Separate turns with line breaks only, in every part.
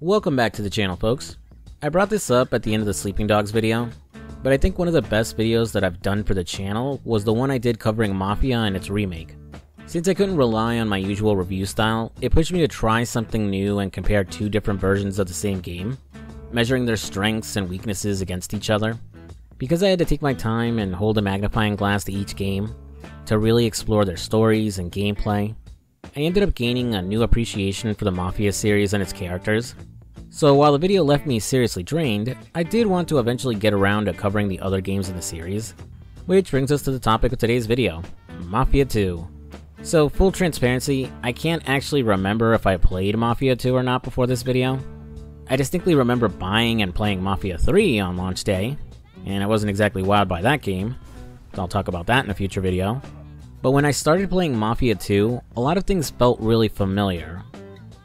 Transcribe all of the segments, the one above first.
Welcome back to the channel, folks. I brought this up at the end of the Sleeping Dogs video, but I think one of the best videos that I've done for the channel was the one I did covering Mafia and its remake. Since I couldn't rely on my usual review style, it pushed me to try something new and compare two different versions of the same game, measuring their strengths and weaknesses against each other. Because I had to take my time and hold a magnifying glass to each game to really explore their stories and gameplay, I ended up gaining a new appreciation for the Mafia series and its characters. So while the video left me seriously drained, I did want to eventually get around to covering the other games in the series. Which brings us to the topic of today's video, Mafia 2. So full transparency, I can't actually remember if I played Mafia 2 or not before this video. I distinctly remember buying and playing Mafia 3 on launch day, and I wasn't exactly wowed by that game. I'll talk about that in a future video. But when I started playing Mafia 2, a lot of things felt really familiar.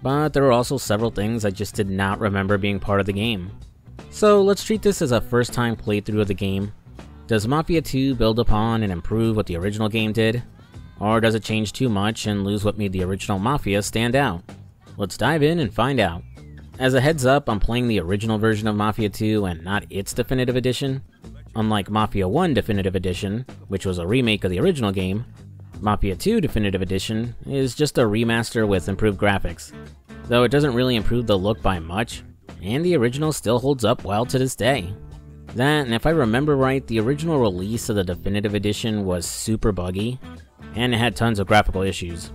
But there were also several things I just did not remember being part of the game. So let's treat this as a first time playthrough of the game. Does Mafia 2 build upon and improve what the original game did? Or does it change too much and lose what made the original Mafia stand out? Let's dive in and find out. As a heads up, I'm playing the original version of Mafia 2 and not its definitive edition. Unlike Mafia 1 Definitive Edition, which was a remake of the original game, Mafia 2 Definitive Edition is just a remaster with improved graphics, though it doesn't really improve the look by much, and the original still holds up well to this day. That, and if I remember right, the original release of the Definitive Edition was super buggy, and it had tons of graphical issues.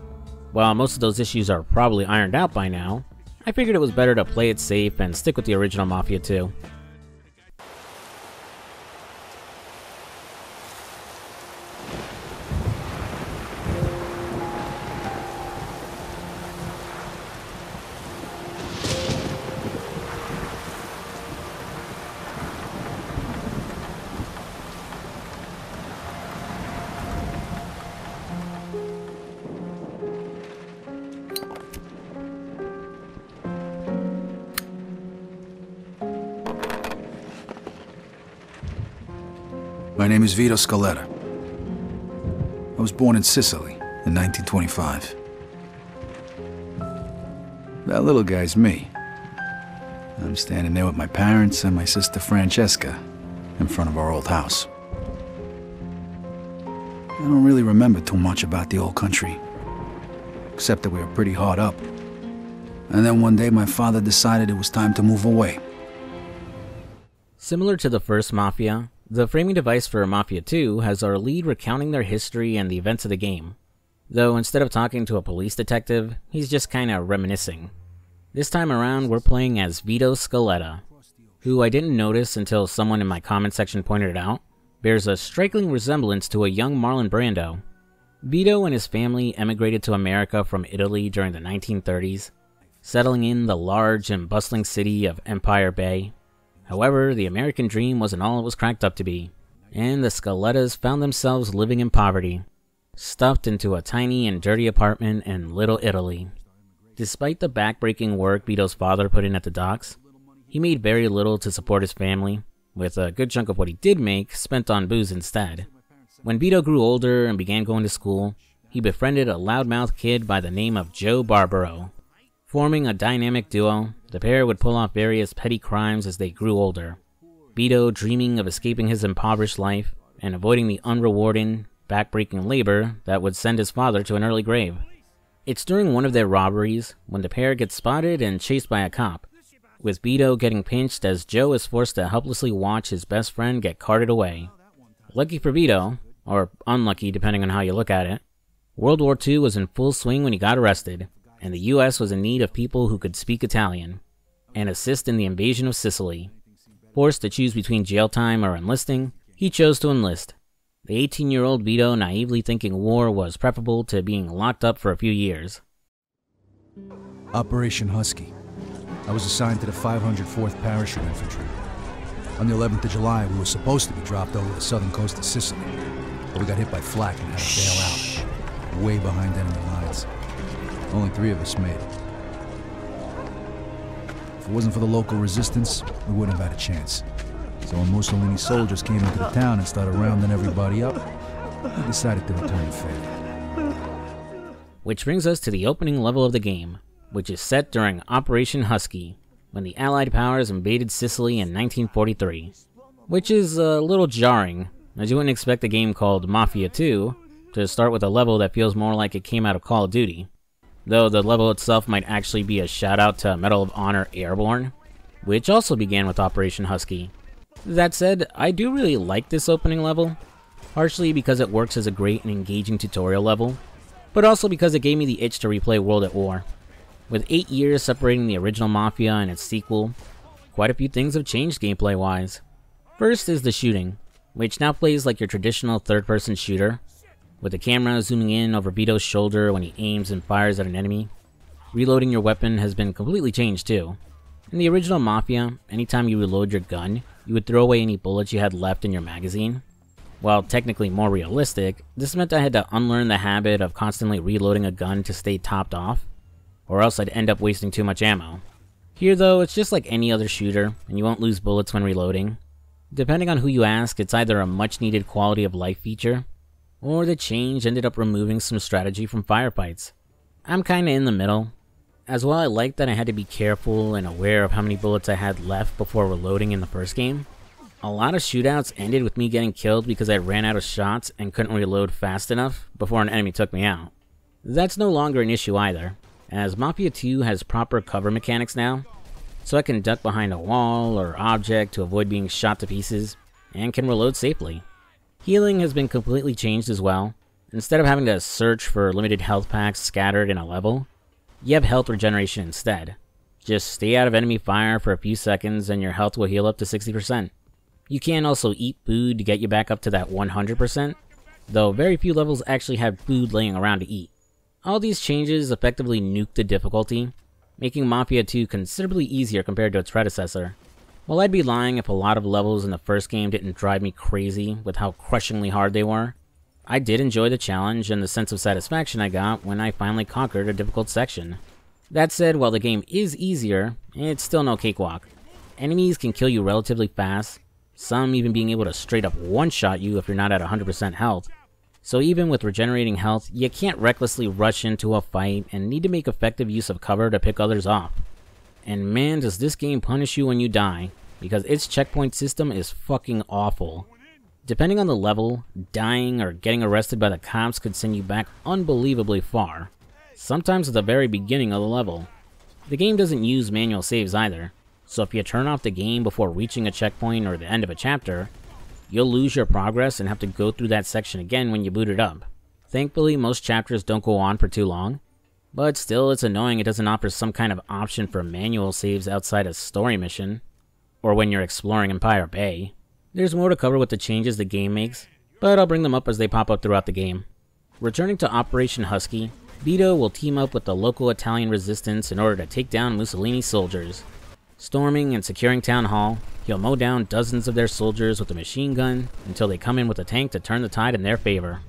While most of those issues are probably ironed out by now, I figured it was better to play it safe and stick with the original Mafia 2.
My name is Vito Scaletta. I was born in Sicily in 1925. That little guy's me. I'm standing there with my parents and my sister Francesca in front of our old house. I don't really remember too much about the old country, except that we were pretty hard up. And then one day my father decided it was time to move away.
Similar to the first Mafia, the framing device for Mafia 2 has our lead recounting their history and the events of the game, though instead of talking to a police detective, he's just kinda reminiscing. This time around, we're playing as Vito Scaletta, who I didn't notice until someone in my comment section pointed it out, bears a striking resemblance to a young Marlon Brando. Vito and his family emigrated to America from Italy during the 1930s, settling in the large and bustling city of Empire Bay. However, the American dream wasn't all it was cracked up to be, and the Scalettas found themselves living in poverty, stuffed into a tiny and dirty apartment in Little Italy. Despite the backbreaking work Vito's father put in at the docks, he made very little to support his family, with a good chunk of what he did make spent on booze instead. When Vito grew older and began going to school, he befriended a loudmouth kid by the name of Joe Barbaro. Forming a dynamic duo, the pair would pull off various petty crimes as they grew older. Vito dreaming of escaping his impoverished life and avoiding the unrewarding, backbreaking labor that would send his father to an early grave. It's during one of their robberies when the pair gets spotted and chased by a cop, with Vito getting pinched as Joe is forced to helplessly watch his best friend get carted away. Lucky for Vito, or unlucky depending on how you look at it, World War II was in full swing when he got arrested, and the US was in need of people who could speak Italian and assist in the invasion of Sicily. Forced to choose between jail time or enlisting, he chose to enlist. The 18-year-old Vito naively thinking war was preferable to being locked up for a few years.
Operation Husky. I was assigned to the 504th Parachute Infantry. On the 11th of July, we were supposed to be dropped over the southern coast of Sicily, but we got hit by flak and had to bail out, way behind enemy lines. Only 3 of us made it. If it wasn't for the local resistance, we wouldn't have had a chance. So when Mussolini's soldiers came into the town and started rounding everybody up, we decided to return the favor.
Which brings us to the opening level of the game, which is set during Operation Husky, when the Allied powers invaded Sicily in 1943. Which is a little jarring, as you wouldn't expect a game called Mafia 2 to start with a level that feels more like it came out of Call of Duty. Though the level itself might actually be a shout out to Medal of Honor Airborne, which also began with Operation Husky. That said, I do really like this opening level, partially because it works as a great and engaging tutorial level, but also because it gave me the itch to replay World at War. With 8 years separating the original Mafia and its sequel, quite a few things have changed gameplay-wise. First is the shooting, which now plays like your traditional third-person shooter, with the camera zooming in over Vito's shoulder when he aims and fires at an enemy. Reloading your weapon has been completely changed too. In the original Mafia, anytime you reload your gun, you would throw away any bullets you had left in your magazine. While technically more realistic, this meant I had to unlearn the habit of constantly reloading a gun to stay topped off, or else I'd end up wasting too much ammo. Here though, it's just like any other shooter, and you won't lose bullets when reloading. Depending on who you ask, it's either a much needed quality of life feature, or the change ended up removing some strategy from firefights. I'm kinda in the middle. As well, I liked that I had to be careful and aware of how many bullets I had left before reloading in the first game. A lot of shootouts ended with me getting killed because I ran out of shots and couldn't reload fast enough before an enemy took me out. That's no longer an issue either, as Mafia 2 has proper cover mechanics now, so I can duck behind a wall or object to avoid being shot to pieces, and can reload safely. Healing has been completely changed as well. Instead of having to search for limited health packs scattered in a level, you have health regeneration instead. Just stay out of enemy fire for a few seconds and your health will heal up to 60%. You can also eat food to get you back up to that 100%, though very few levels actually have food laying around to eat. All these changes effectively nuke the difficulty, making Mafia 2 considerably easier compared to its predecessor. While I'd be lying if a lot of levels in the first game didn't drive me crazy with how crushingly hard they were, I did enjoy the challenge and the sense of satisfaction I got when I finally conquered a difficult section. That said, while the game is easier, it's still no cakewalk. Enemies can kill you relatively fast, some even being able to straight up one-shot you if you're not at 100% health. So even with regenerating health, you can't recklessly rush into a fight and need to make effective use of cover to pick others off. And man, does this game punish you when you die, because its checkpoint system is fucking awful. Depending on the level, dying or getting arrested by the cops could send you back unbelievably far, sometimes at the very beginning of the level. The game doesn't use manual saves either, so if you turn off the game before reaching a checkpoint or the end of a chapter, you'll lose your progress and have to go through that section again when you boot it up. Thankfully, most chapters don't go on for too long, but still it's annoying it doesn't offer some kind of option for manual saves outside a story mission, or when you're exploring Empire Bay. There's more to cover with the changes the game makes, but I'll bring them up as they pop up throughout the game. Returning to Operation Husky, Vito will team up with the local Italian resistance in order to take down Mussolini's soldiers. Storming and securing Town Hall, he'll mow down dozens of their soldiers with a machine gun until they come in with a tank to turn the tide in their favor.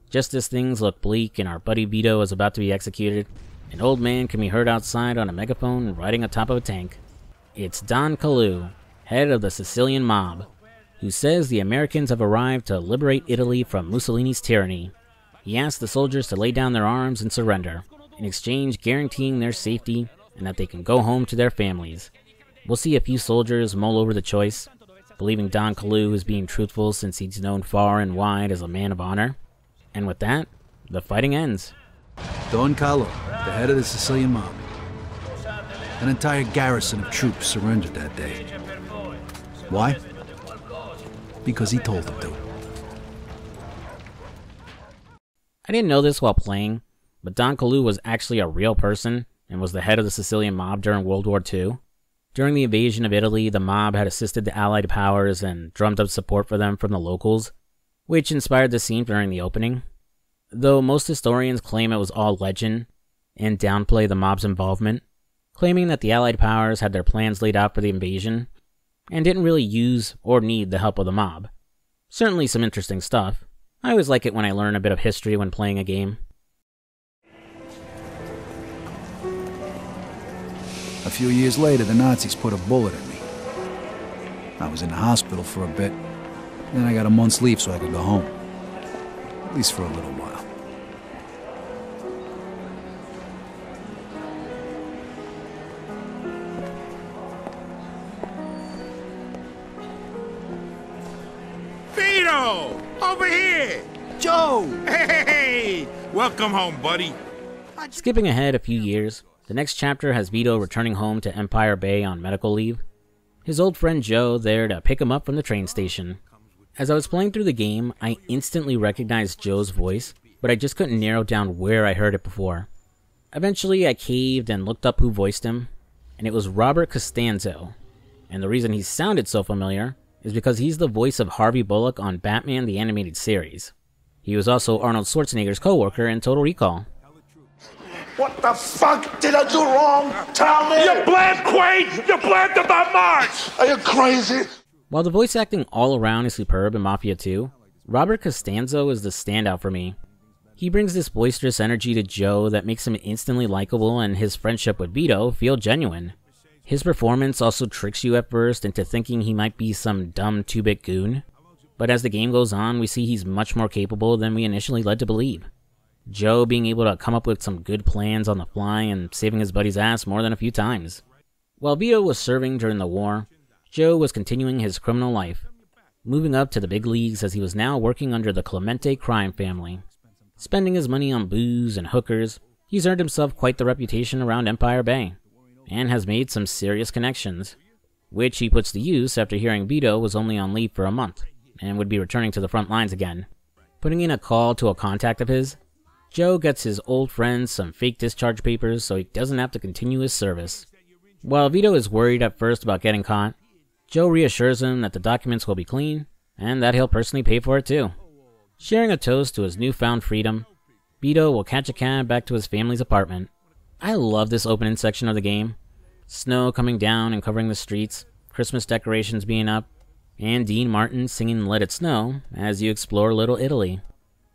Just as things look bleak and our buddy Vito is about to be executed, an old man can be heard outside on a megaphone riding atop of a tank. It's Don Calù, head of the Sicilian mob, who says the Americans have arrived to liberate Italy from Mussolini's tyranny. He asks the soldiers to lay down their arms and surrender, in exchange guaranteeing their safety and that they can go home to their families. We'll see a few soldiers mull over the choice, believing Don Calù is being truthful since he's known far and wide as a man of honor. And with that, the fighting ends.
Don Calù, the head of the Sicilian mob. An entire garrison of troops surrendered that day. Why? Because he told them to.
I didn't know this while playing, but Don Calù was actually a real person and was the head of the Sicilian mob during World War II. During the invasion of Italy, the mob had assisted the Allied powers and drummed up support for them from the locals, which inspired the scene during the opening. Though most historians claim it was all legend and downplay the mob's involvement, claiming that the Allied powers had their plans laid out for the invasion and didn't really use or need the help of the mob. Certainly some interesting stuff. I always like it when I learn a bit of history when playing a game.
A few years later, the Nazis put a bullet in me. I was in the hospital for a bit, then I got a month's leave so I could go home. At least for a little while.
Vito! Over here!
Joe!
Hey! Welcome home, buddy.
Skipping ahead a few years, the next chapter has Vito returning home to Empire Bay on medical leave. His old friend Joe there to pick him up from the train station. As I was playing through the game, I instantly recognized Joe's voice, but I just couldn't narrow down where I heard it before. Eventually, I caved and looked up who voiced him, and it was Robert Costanzo. And the reason he sounded so familiar is because he's the voice of Harvey Bullock on Batman the Animated Series. He was also Arnold Schwarzenegger's co-worker in Total Recall.
What the fuck did I do wrong? Tell me!
You blamed Quaid! You blamed the March!
Are you crazy?
While the voice acting all around is superb in Mafia 2, Robert Costanzo is the standout for me. He brings this boisterous energy to Joe that makes him instantly likable, and his friendship with Vito feel genuine. His performance also tricks you at first into thinking he might be some dumb 2-bit goon, but as the game goes on, we see he's much more capable than we initially led to believe. Joe being able to come up with some good plans on the fly and saving his buddy's ass more than a few times. While Vito was serving during the war, Joe was continuing his criminal life, moving up to the big leagues as he was now working under the Clemente crime family. Spending his money on booze and hookers, he's earned himself quite the reputation around Empire Bay, and has made some serious connections, which he puts to use after hearing Vito was only on leave for a month, and would be returning to the front lines again. Putting in a call to a contact of his, Joe gets his old friend some fake discharge papers so he doesn't have to continue his service. While Vito is worried at first about getting caught, Joe reassures him that the documents will be clean, and that he'll personally pay for it too. Sharing a toast to his newfound freedom, Vito will catch a cab back to his family's apartment. I love this opening section of the game. Snow coming down and covering the streets, Christmas decorations being up, and Dean Martin singing Let It Snow as you explore Little Italy.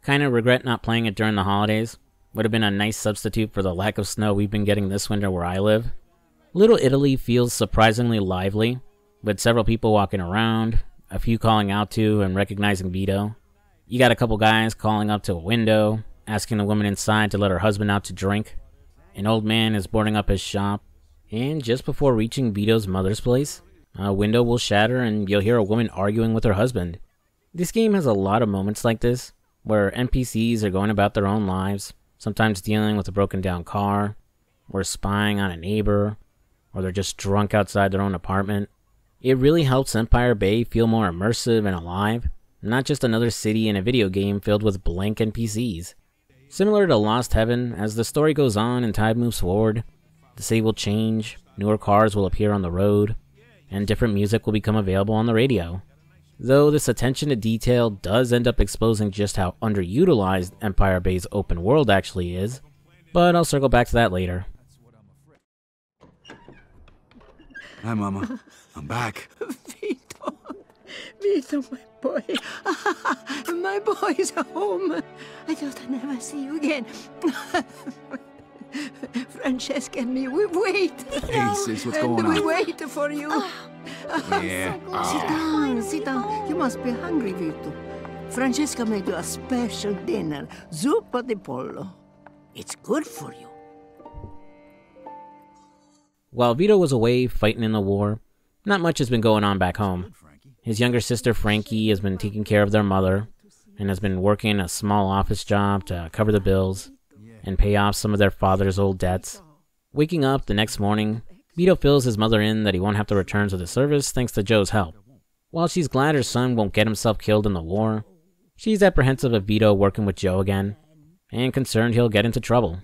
Kinda regret not playing it during the holidays. Would have been a nice substitute for the lack of snow we've been getting this winter where I live. Little Italy feels surprisingly lively, with several people walking around, a few calling out to and recognizing Vito. You got a couple guys calling up to a window, asking the woman inside to let her husband out to drink. An old man is boarding up his shop, and just before reaching Vito's mother's place, a window will shatter and you'll hear a woman arguing with her husband. This game has a lot of moments like this, where NPCs are going about their own lives, sometimes dealing with a broken down car, or spying on a neighbor, or they're just drunk outside their own apartment. It really helps Empire Bay feel more immersive and alive, not just another city in a video game filled with blank NPCs. Similar to Lost Heaven, as the story goes on and time moves forward, the city will change, newer cars will appear on the road, and different music will become available on the radio. Though this attention to detail does end up exposing just how underutilized Empire Bay's open world actually is, but I'll circle back to that later.
Hi, Mama. I'm back.
Vito. Vito, my boy. My boy's home. I thought I'd never see you again. Francesca and me, we wait.
Hey, sis, what's going on?
We wait for you.
Yeah.
Sit down. You must be hungry, Vito. Francesca made you a special dinner, zuppa di pollo. It's good for you.
While Vito was away fighting in the war, not much has been going on back home. His younger sister Frankie has been taking care of their mother, and has been working a small office job to cover the bills and pay off some of their father's old debts. Waking up the next morning, Vito fills his mother in that he won't have to return to the service thanks to Joe's help. While she's glad her son won't get himself killed in the war, she's apprehensive of Vito working with Joe again, and concerned he'll get into trouble.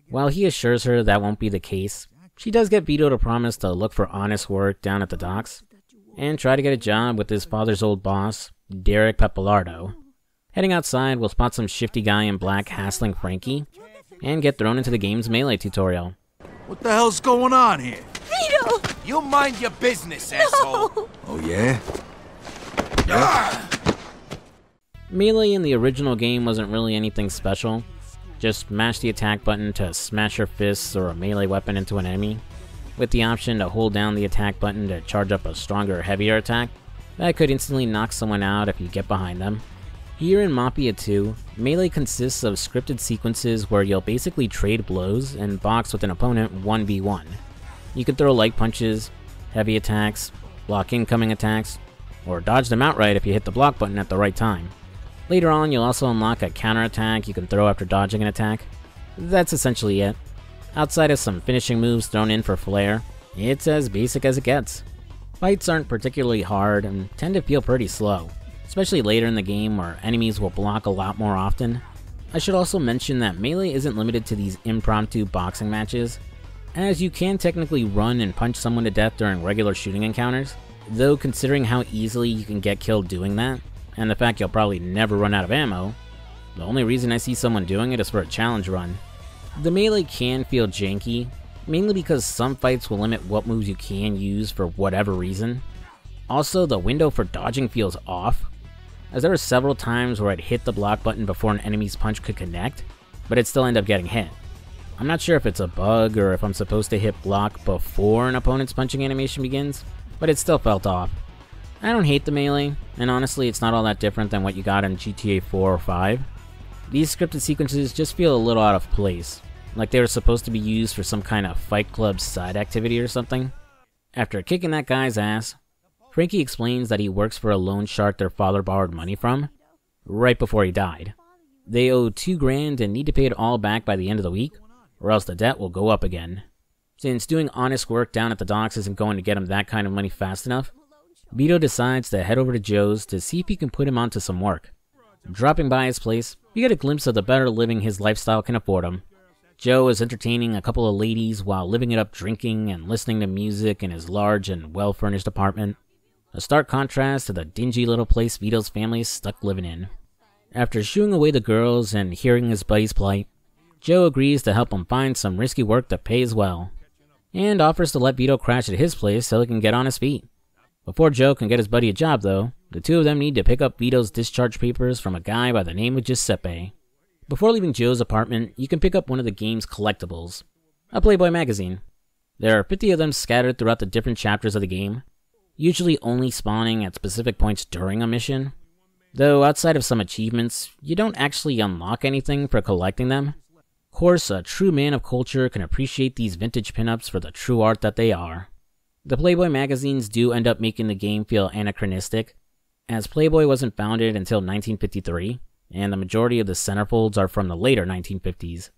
While he assures her that won't be the case, she does get Vito to promise to look for honest work down at the docks, and try to get a job with his father's old boss, Derek Pappalardo. Heading outside, we'll spot some shifty guy in black hassling Frankie, and get thrown into the game's melee tutorial.
What the hell's going on here?
Vito!
You mind your business, asshole!
Oh, yeah?
Melee in the original game wasn't really anything special. Just mash the attack button to smash your fists or a melee weapon into an enemy, with the option to hold down the attack button to charge up a stronger, heavier attack that could instantly knock someone out if you get behind them. Here in Mafia 2, melee consists of scripted sequences where you'll basically trade blows and box with an opponent 1v1. You can throw light punches, heavy attacks, block incoming attacks, or dodge them outright if you hit the block button at the right time. Later on, you'll also unlock a counterattack you can throw after dodging an attack. That's essentially it. Outside of some finishing moves thrown in for flair, it's as basic as it gets. Fights aren't particularly hard and tend to feel pretty slow, especially later in the game where enemies will block a lot more often. I should also mention that melee isn't limited to these impromptu boxing matches, as you can technically run and punch someone to death during regular shooting encounters, though considering how easily you can get killed doing that, and the fact you'll probably never run out of ammo, the only reason I see someone doing it is for a challenge run. The melee can feel janky, mainly because some fights will limit what moves you can use for whatever reason. Also, the window for dodging feels off, as there were several times where I'd hit the block button before an enemy's punch could connect, but it'd still end up getting hit. I'm not sure if it's a bug or if I'm supposed to hit block before an opponent's punching animation begins, but it still felt off. I don't hate the melee, and honestly it's not all that different than what you got in GTA 4 or 5. These scripted sequences just feel a little out of place, like they were supposed to be used for some kind of Fight Club side activity or something. After kicking that guy's ass, Frankie explains that he works for a loan shark their father borrowed money from, right before he died. They owe $2 grand and need to pay it all back by the end of the week, or else the debt will go up again. Since doing honest work down at the docks isn't going to get him that kind of money fast enough, Vito decides to head over to Joe's to see if he can put him onto some work. Dropping by his place, you get a glimpse of the better living his lifestyle can afford him. Joe is entertaining a couple of ladies while living it up drinking and listening to music in his large and well-furnished apartment. A stark contrast to the dingy little place Vito's family is stuck living in. After shooing away the girls and hearing his buddy's plight, Joe agrees to help him find some risky work that pays well, and offers to let Vito crash at his place so he can get on his feet. Before Joe can get his buddy a job though, the two of them need to pick up Vito's discharge papers from a guy by the name of Giuseppe. Before leaving Joe's apartment, you can pick up one of the game's collectibles, a Playboy magazine. There are 50 of them scattered throughout the different chapters of the game, usually only spawning at specific points during a mission. Though outside of some achievements, you don't actually unlock anything for collecting them. Of course, a true man of culture can appreciate these vintage pinups for the true art that they are. The Playboy magazines do end up making the game feel anachronistic, as Playboy wasn't founded until 1953, and the majority of the centerfolds are from the later 1950s.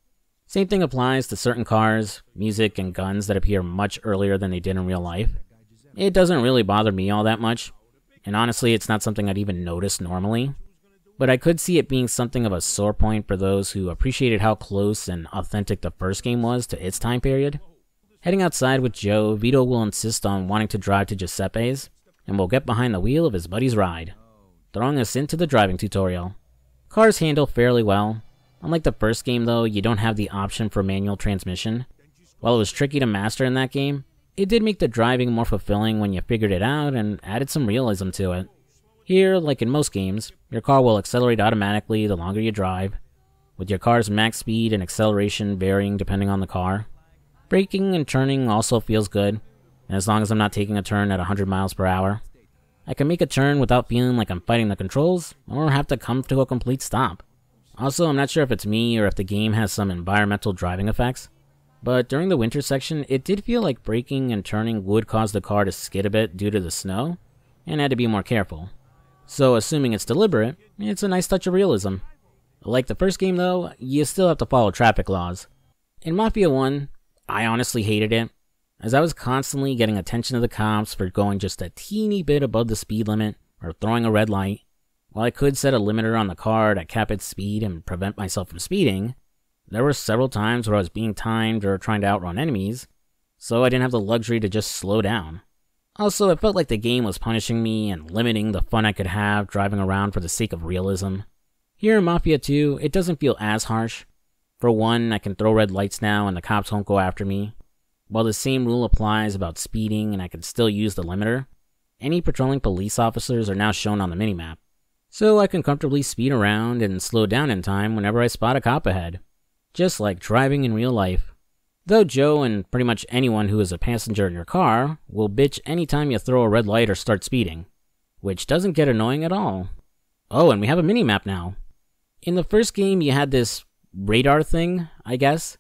Same thing applies to certain cars, music, and guns that appear much earlier than they did in real life. It doesn't really bother me all that much, and honestly it's not something I'd even notice normally, but I could see it being something of a sore point for those who appreciated how close and authentic the first game was to its time period. Heading outside with Joe, Vito will insist on wanting to drive to Giuseppe's, and will get behind the wheel of his buddy's ride, throwing us into the driving tutorial. Cars handle fairly well. Unlike the first game though, you don't have the option for manual transmission. While it was tricky to master in that game, it did make the driving more fulfilling when you figured it out and added some realism to it. Here, like in most games, your car will accelerate automatically the longer you drive, with your car's max speed and acceleration varying depending on the car. Braking and turning also feels good, as long as I'm not taking a turn at 100 miles per hour. I can make a turn without feeling like I'm fighting the controls, or have to come to a complete stop. Also, I'm not sure if it's me or if the game has some environmental driving effects, but during the winter section, it did feel like braking and turning would cause the car to skid a bit due to the snow, and I had to be more careful. So assuming it's deliberate, it's a nice touch of realism. Like the first game though, you still have to follow traffic laws. In Mafia 1, I honestly hated it, as I was constantly getting attention of the cops for going just a teeny bit above the speed limit or throwing a red light. While I could set a limiter on the car to cap its speed and prevent myself from speeding, there were several times where I was being timed or trying to outrun enemies, so I didn't have the luxury to just slow down. Also, it felt like the game was punishing me and limiting the fun I could have driving around for the sake of realism. Here in Mafia 2, it doesn't feel as harsh. For one, I can throw red lights now and the cops won't go after me. While the same rule applies about speeding and I can still use the limiter, any patrolling police officers are now shown on the minimap, so I can comfortably speed around and slow down in time whenever I spot a cop ahead. Just like driving in real life. Though Joe and pretty much anyone who is a passenger in your car will bitch anytime you throw a red light or start speeding, which doesn't get annoying at all. Oh, and we have a minimap now. In the first game you had this radar thing, I guess,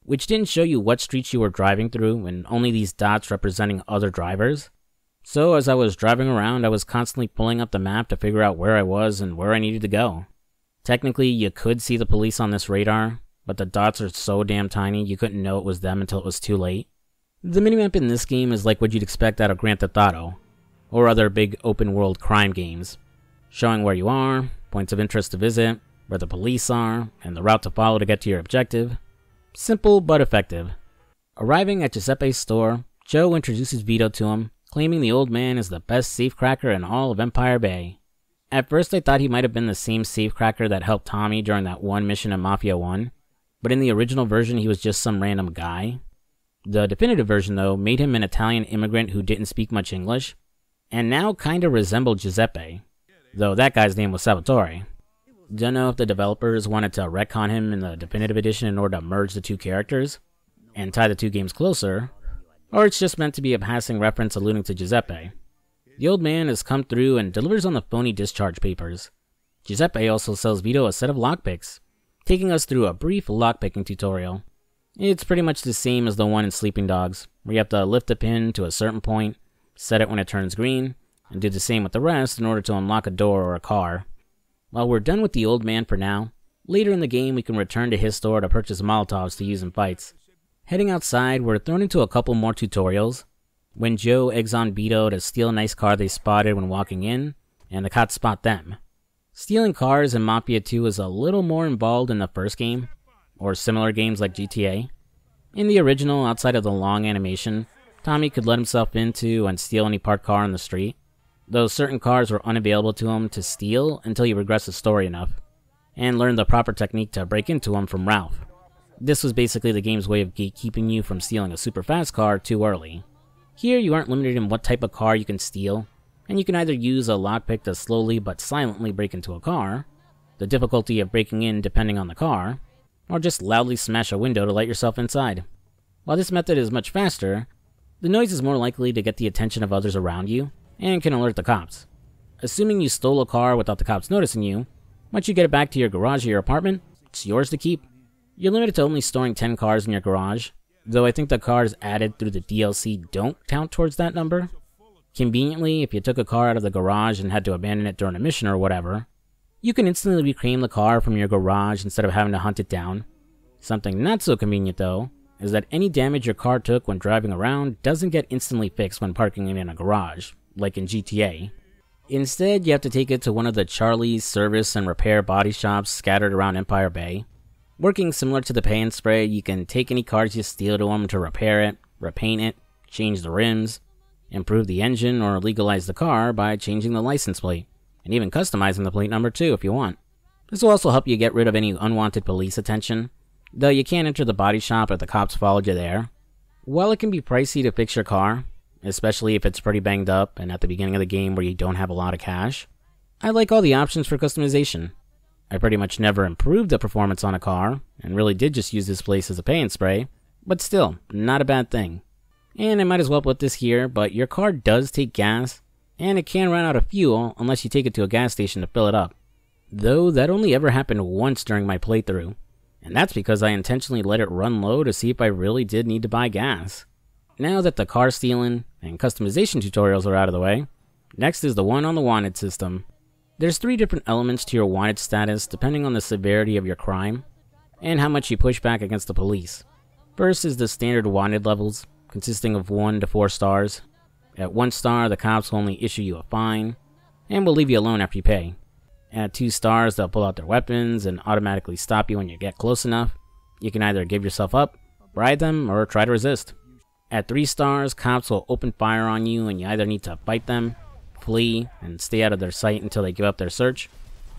which didn't show you what streets you were driving through and only these dots representing other drivers. So as I was driving around, I was constantly pulling up the map to figure out where I was and where I needed to go. Technically, you could see the police on this radar, but the dots are so damn tiny you couldn't know it was them until it was too late. The minimap in this game is like what you'd expect out of Grand Theft Auto, or other big open-world crime games, showing where you are, points of interest to visit, where the police are, and the route to follow to get to your objective. Simple but effective. Arriving at Giuseppe's store, Joe introduces Vito to him, claiming the old man is the best safecracker in all of Empire Bay. At first I thought he might have been the same safecracker that helped Tommy during that one mission in Mafia 1, but in the original version he was just some random guy. The definitive version, though, made him an Italian immigrant who didn't speak much English, and now kinda resembled Giuseppe, though that guy's name was Salvatore. Don't know if the developers wanted to retcon him in the definitive edition in order to merge the two characters and tie the two games closer, or it's just meant to be a passing reference alluding to Giuseppe. The old man has come through and delivers on the phony discharge papers. Giuseppe also sells Vito a set of lockpicks, taking us through a brief lockpicking tutorial. It's pretty much the same as the one in Sleeping Dogs, where you have to lift a pin to a certain point, set it when it turns green, and do the same with the rest in order to unlock a door or a car. While we're done with the old man for now, later in the game we can return to his store to purchase Molotovs to use in fights. Heading outside, we're thrown into a couple more tutorials, when Joe eggs on Vito to steal a nice car they spotted when walking in, and the cops spot them. Stealing cars in Mafia 2 is a little more involved in the first game, or similar games like GTA. In the original, outside of the long animation, Tommy could let himself into and steal any parked car on the street, though certain cars were unavailable to him to steal until you regress the story enough, and learn the proper technique to break into them from Ralph. This was basically the game's way of gatekeeping you from stealing a super fast car too early. Here you aren't limited in what type of car you can steal, and you can either use a lockpick to slowly but silently break into a car, the difficulty of breaking in depending on the car, or just loudly smash a window to let yourself inside. While this method is much faster, the noise is more likely to get the attention of others around you, and can alert the cops. Assuming you stole a car without the cops noticing you, once you get it back to your garage or your apartment, it's yours to keep. You're limited to only storing 10 cars in your garage, though I think the cars added through the DLC don't count towards that number. Conveniently, if you took a car out of the garage and had to abandon it during a mission or whatever, you can instantly reclaim the car from your garage instead of having to hunt it down. Something not so convenient though, is that any damage your car took when driving around doesn't get instantly fixed when parking it in a garage, like in GTA. Instead, you have to take it to one of the Charlie's service and repair body shops scattered around Empire Bay. Working similar to the pay and spray, you can take any cars you steal to them to repair it, repaint it, change the rims, improve the engine, or legalize the car by changing the license plate, and even customizing the plate number too if you want. This will also help you get rid of any unwanted police attention, though you can't enter the body shop if the cops followed you there. While it can be pricey to fix your car, especially if it's pretty banged up and at the beginning of the game where you don't have a lot of cash, I like all the options for customization. I pretty much never improved the performance on a car, and really did just use this place as a pay and spray, but still, not a bad thing. And I might as well put this here, but your car does take gas, and it can run out of fuel unless you take it to a gas station to fill it up. Though that only ever happened once during my playthrough, and that's because I intentionally let it run low to see if I really did need to buy gas. Now that the car stealing and customization tutorials are out of the way, next is the one on the wanted system. There's 3 different elements to your wanted status depending on the severity of your crime, and how much you push back against the police. First is the standard wanted levels, consisting of 1 to 4 stars. At 1 star, the cops will only issue you a fine, and will leave you alone after you pay. At 2 stars, they'll pull out their weapons and automatically stop you when you get close enough. You can either give yourself up, bribe them, or try to resist. At 3 stars, cops will open fire on you and you either need to fight them, flee, and stay out of their sight until they give up their search,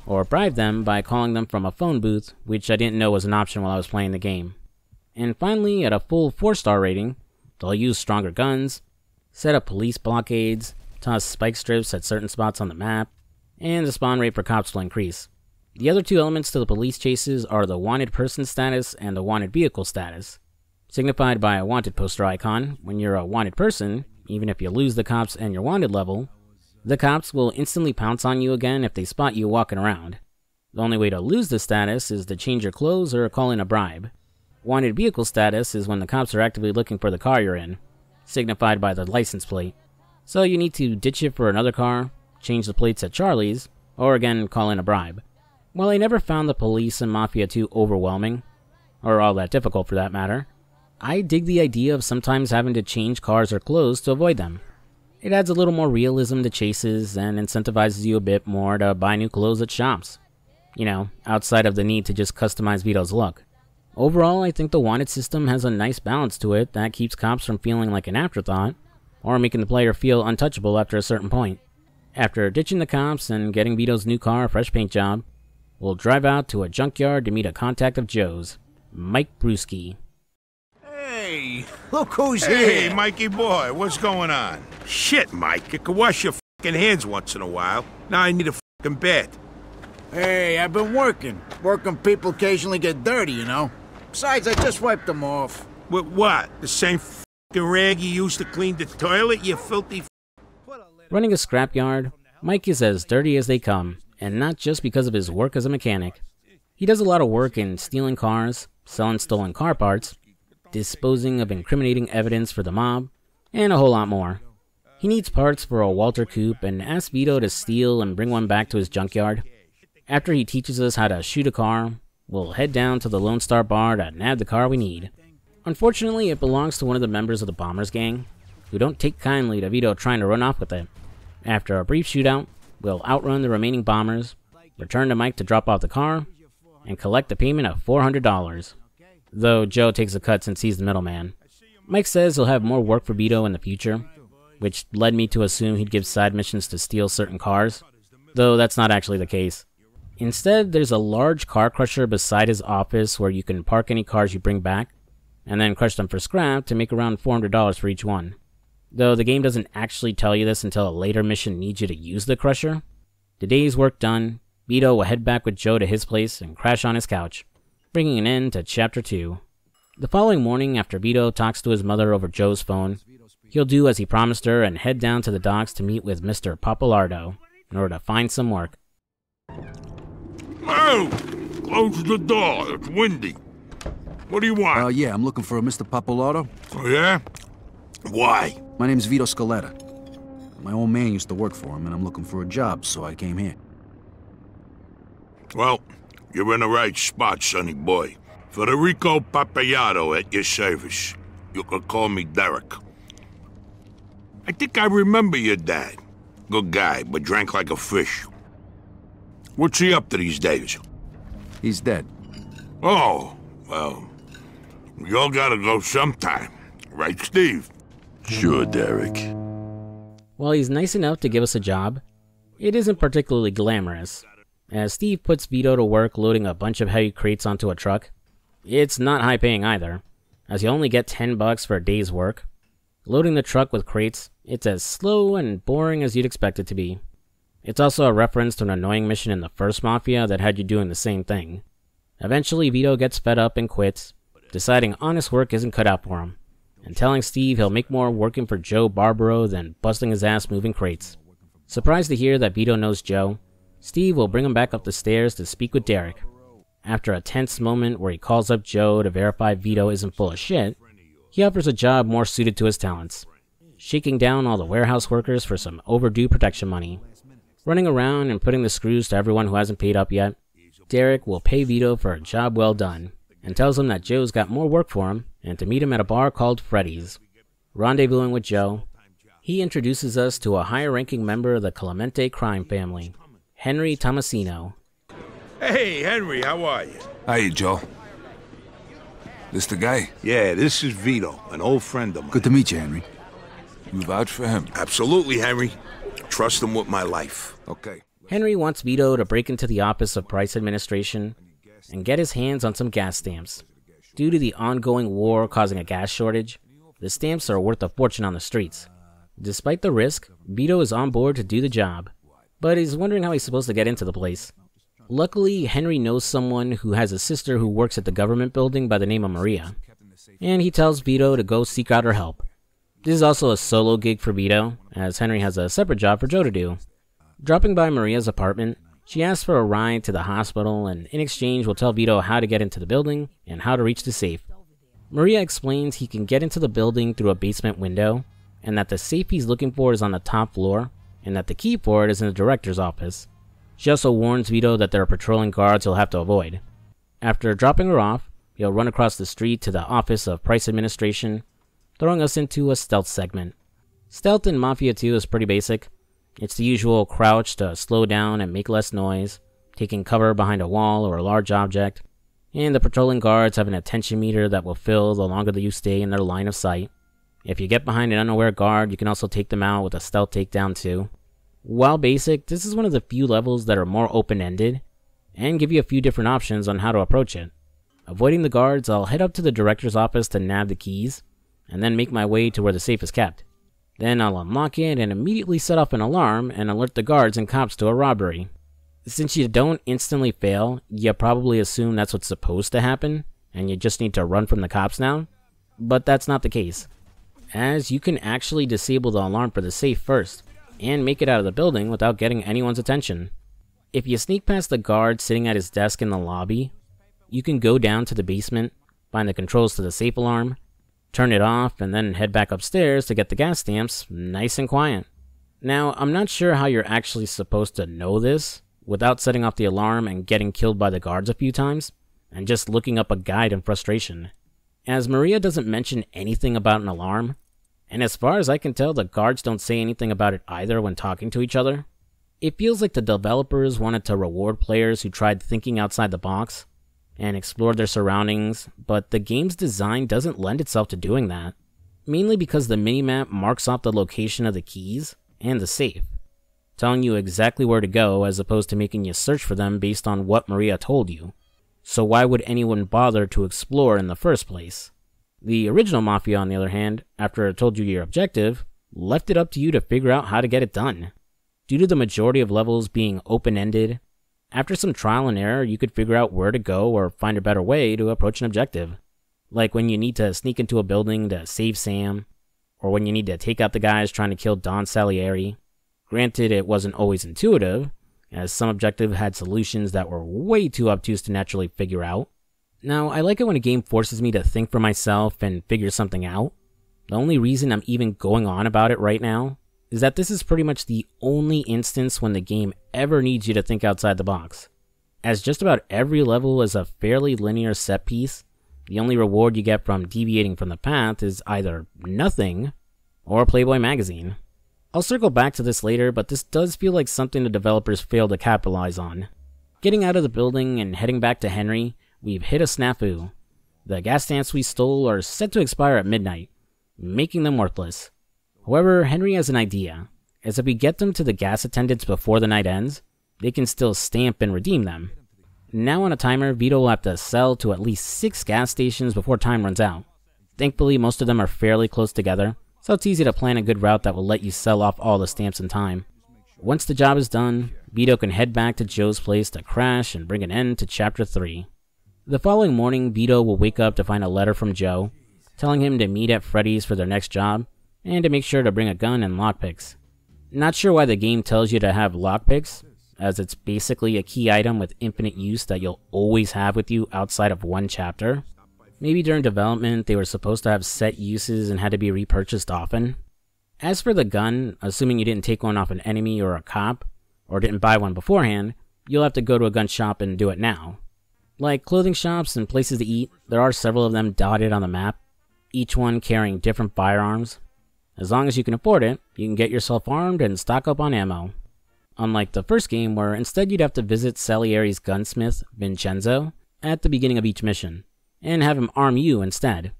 or bribe them by calling them from a phone booth, which I didn't know was an option while I was playing the game. And finally, at a full 4-star rating, they'll use stronger guns, set up police blockades, toss spike strips at certain spots on the map, and the spawn rate for cops will increase. The other 2 elements to the police chases are the wanted person status and the wanted vehicle status. Signified by a wanted poster icon, when you're a wanted person, even if you lose the cops and your wanted level, the cops will instantly pounce on you again if they spot you walking around. The only way to lose the status is to change your clothes or call in a bribe. Wanted vehicle status is when the cops are actively looking for the car you're in, signified by the license plate. So you need to ditch it for another car, change the plates at Charlie's, or again call in a bribe. While I never found the police in Mafia 2 overwhelming, or all that difficult for that matter, I dig the idea of sometimes having to change cars or clothes to avoid them. It adds a little more realism to chases and incentivizes you a bit more to buy new clothes at shops. You know, outside of the need to just customize Vito's look. Overall, I think the wanted system has a nice balance to it that keeps cops from feeling like an afterthought, or making the player feel untouchable after a certain point. After ditching the cops and getting Vito's new car a fresh paint job, we'll drive out to a junkyard to meet a contact of Joe's, Mike Brewski.
Hey, look who's
Hey,
here.
Mikey boy, what's going on? Shit, Mike, you can wash your fucking hands once in a while. Now I need a fucking bed.
Hey, I've been working. Working people occasionally get dirty, you know. Besides, I just wiped them off.
With what? The same fucking rag you used to clean the toilet, you filthy
Running a scrapyard, Mike is as dirty as they come, and not just because of his work as a mechanic. He does a lot of work in stealing cars, selling stolen car parts, disposing of incriminating evidence for the mob, and a whole lot more. He needs parts for a Walter coupe and asks Vito to steal and bring one back to his junkyard. After he teaches us how to shoot a car, we'll head down to the Lone Star Bar to nab the car we need. Unfortunately, it belongs to one of the members of the Bombers gang, who don't take kindly to Vito trying to run off with it. After a brief shootout, we'll outrun the remaining bombers, return to Mike to drop off the car, and collect the payment of $400. Though Joe takes a cut since he's the middleman. Mike says he'll have more work for Vito in the future, which led me to assume he'd give side missions to steal certain cars, though that's not actually the case. Instead, there's a large car crusher beside his office where you can park any cars you bring back, and then crush them for scrap to make around $400 for each one. Though the game doesn't actually tell you this until a later mission needs you to use the crusher. The day's work done, Vito will head back with Joe to his place and crash on his couch, bringing an end to Chapter 2. The following morning, after Vito talks to his mother over Joe's phone, he'll do as he promised her and head down to the docks to meet with Mr. Papalardo in order to find some work.
Oh! Close the door, it's windy. What do you want?
Yeah, I'm looking for a Mr. Pappalardo.
Oh, yeah? Why?
My name's Vito Scaletta. My old man used to work for him, and I'm looking for a job, so I came here.
Well, you're in the right spot, sonny boy. Federico Papagliato at your service. You can call me Derek. I think I remember your dad. Good guy, but drank like a fish. What's he up to these days?
He's dead.
Oh, well, we all gotta go sometime. Right, Steve?
Sure, Derek.
While he's nice enough to give us a job, it isn't particularly glamorous. As Steve puts Vito to work loading a bunch of heavy crates onto a truck, it's not high paying either, as you only get $10 for a day's work. Loading the truck with crates, it's as slow and boring as you'd expect it to be. It's also a reference to an annoying mission in the first Mafia that had you doing the same thing. Eventually, Vito gets fed up and quits, deciding honest work isn't cut out for him, and telling Steve he'll make more working for Joe Barbaro than busting his ass moving crates. Surprised to hear that Vito knows Joe, Steve will bring him back up the stairs to speak with Derek. After a tense moment where he calls up Joe to verify Vito isn't full of shit, he offers a job more suited to his talents, shaking down all the warehouse workers for some overdue protection money. Running around and putting the screws to everyone who hasn't paid up yet, Derek will pay Vito for a job well done, and tells him that Joe's got more work for him and to meet him at a bar called Freddy's. Rendezvousing with Joe, he introduces us to a higher-ranking member of the Clemente crime family, Henry Tomasino.
Hey, Henry, how are you?
Hi, Joe. This the guy?
Yeah, this is Vito, an old friend of mine.
Good to meet you, Henry.
You vouch for him?
Absolutely, Henry. Trust him with my life.
Okay.
Henry wants Vito to break into the Office of Price Administration and get his hands on some gas stamps. Due to the ongoing war causing a gas shortage, the stamps are worth a fortune on the streets. Despite the risk, Vito is on board to do the job, but he's wondering how he's supposed to get into the place. Luckily, Henry knows someone who has a sister who works at the government building by the name of Maria, and he tells Vito to go seek out her help. This is also a solo gig for Vito, as Henry has a separate job for Joe to do. Dropping by Maria's apartment, she asks for a ride to the hospital, and in exchange will tell Vito how to get into the building and how to reach the safe. Maria explains he can get into the building through a basement window, and that the safe he's looking for is on the top floor, and that the key for it is in the director's office. She also warns Vito that there are patrolling guards he'll have to avoid. After dropping her off, he'll run across the street to the Office of Price Administration, throwing us into a stealth segment. Stealth in Mafia 2 is pretty basic. It's the usual crouch to slow down and make less noise, taking cover behind a wall or a large object, and the patrolling guards have an attention meter that will fill the longer that you stay in their line of sight. If you get behind an unaware guard, you can also take them out with a stealth takedown too. While basic, this is one of the few levels that are more open-ended, and give you a few different options on how to approach it. Avoiding the guards, I'll head up to the director's office to nab the keys, and then make my way to where the safe is kept. Then I'll unlock it and immediately set off an alarm and alert the guards and cops to a robbery. Since you don't instantly fail, you probably assume that's what's supposed to happen, and you just need to run from the cops now. But that's not the case, as you can actually disable the alarm for the safe first, and make it out of the building without getting anyone's attention. If you sneak past the guard sitting at his desk in the lobby, you can go down to the basement, find the controls to the safe alarm, turn it off, and then head back upstairs to get the gas stamps nice and quiet. Now, I'm not sure how you're actually supposed to know this without setting off the alarm and getting killed by the guards a few times, and just looking up a guide in frustration, as Maria doesn't mention anything about an alarm, and as far as I can tell, the guards don't say anything about it either when talking to each other. It feels like the developers wanted to reward players who tried thinking outside the box and explored their surroundings, but the game's design doesn't lend itself to doing that, mainly because the minimap marks off the location of the keys and the safe, telling you exactly where to go as opposed to making you search for them based on what Maria told you. So why would anyone bother to explore in the first place? The original Mafia, on the other hand, after it told you your objective, left it up to you to figure out how to get it done. Due to the majority of levels being open-ended, after some trial and error, you could figure out where to go or find a better way to approach an objective. Like when you need to sneak into a building to save Sam, or when you need to take out the guys trying to kill Don Salieri. Granted, it wasn't always intuitive, as some objectives had solutions that were way too obtuse to naturally figure out. Now, I like it when a game forces me to think for myself and figure something out. The only reason I'm even going on about it right now is that this is pretty much the only instance when the game ever needs you to think outside the box. As just about every level is a fairly linear set piece, the only reward you get from deviating from the path is either nothing or Playboy magazine. I'll circle back to this later, but this does feel like something the developers failed to capitalize on. Getting out of the building and heading back to Henry, we've hit a snafu. The gas stamps we stole are set to expire at midnight, making them worthless. However, Henry has an idea, as if we get them to the gas attendants before the night ends, they can still stamp and redeem them. Now on a timer, Vito will have to sell to at least 6 gas stations before time runs out. Thankfully, most of them are fairly close together, so it's easy to plan a good route that will let you sell off all the stamps in time. Once the job is done, Vito can head back to Joe's place to crash and bring an end to Chapter 3. The following morning, Vito will wake up to find a letter from Joe, telling him to meet at Freddy's for their next job, and to make sure to bring a gun and lockpicks. Not sure why the game tells you to have lockpicks, as it's basically a key item with infinite use that you'll always have with you outside of one chapter. Maybe during development they were supposed to have set uses and had to be repurchased often. As for the gun, assuming you didn't take one off an enemy or a cop, or didn't buy one beforehand, you'll have to go to a gun shop and do it now. Like clothing shops and places to eat, there are several of them dotted on the map, each one carrying different firearms. As long as you can afford it, you can get yourself armed and stock up on ammo. Unlike the first game, where instead you'd have to visit Salieri's gunsmith, Vincenzo, at the beginning of each mission, and have him arm you instead,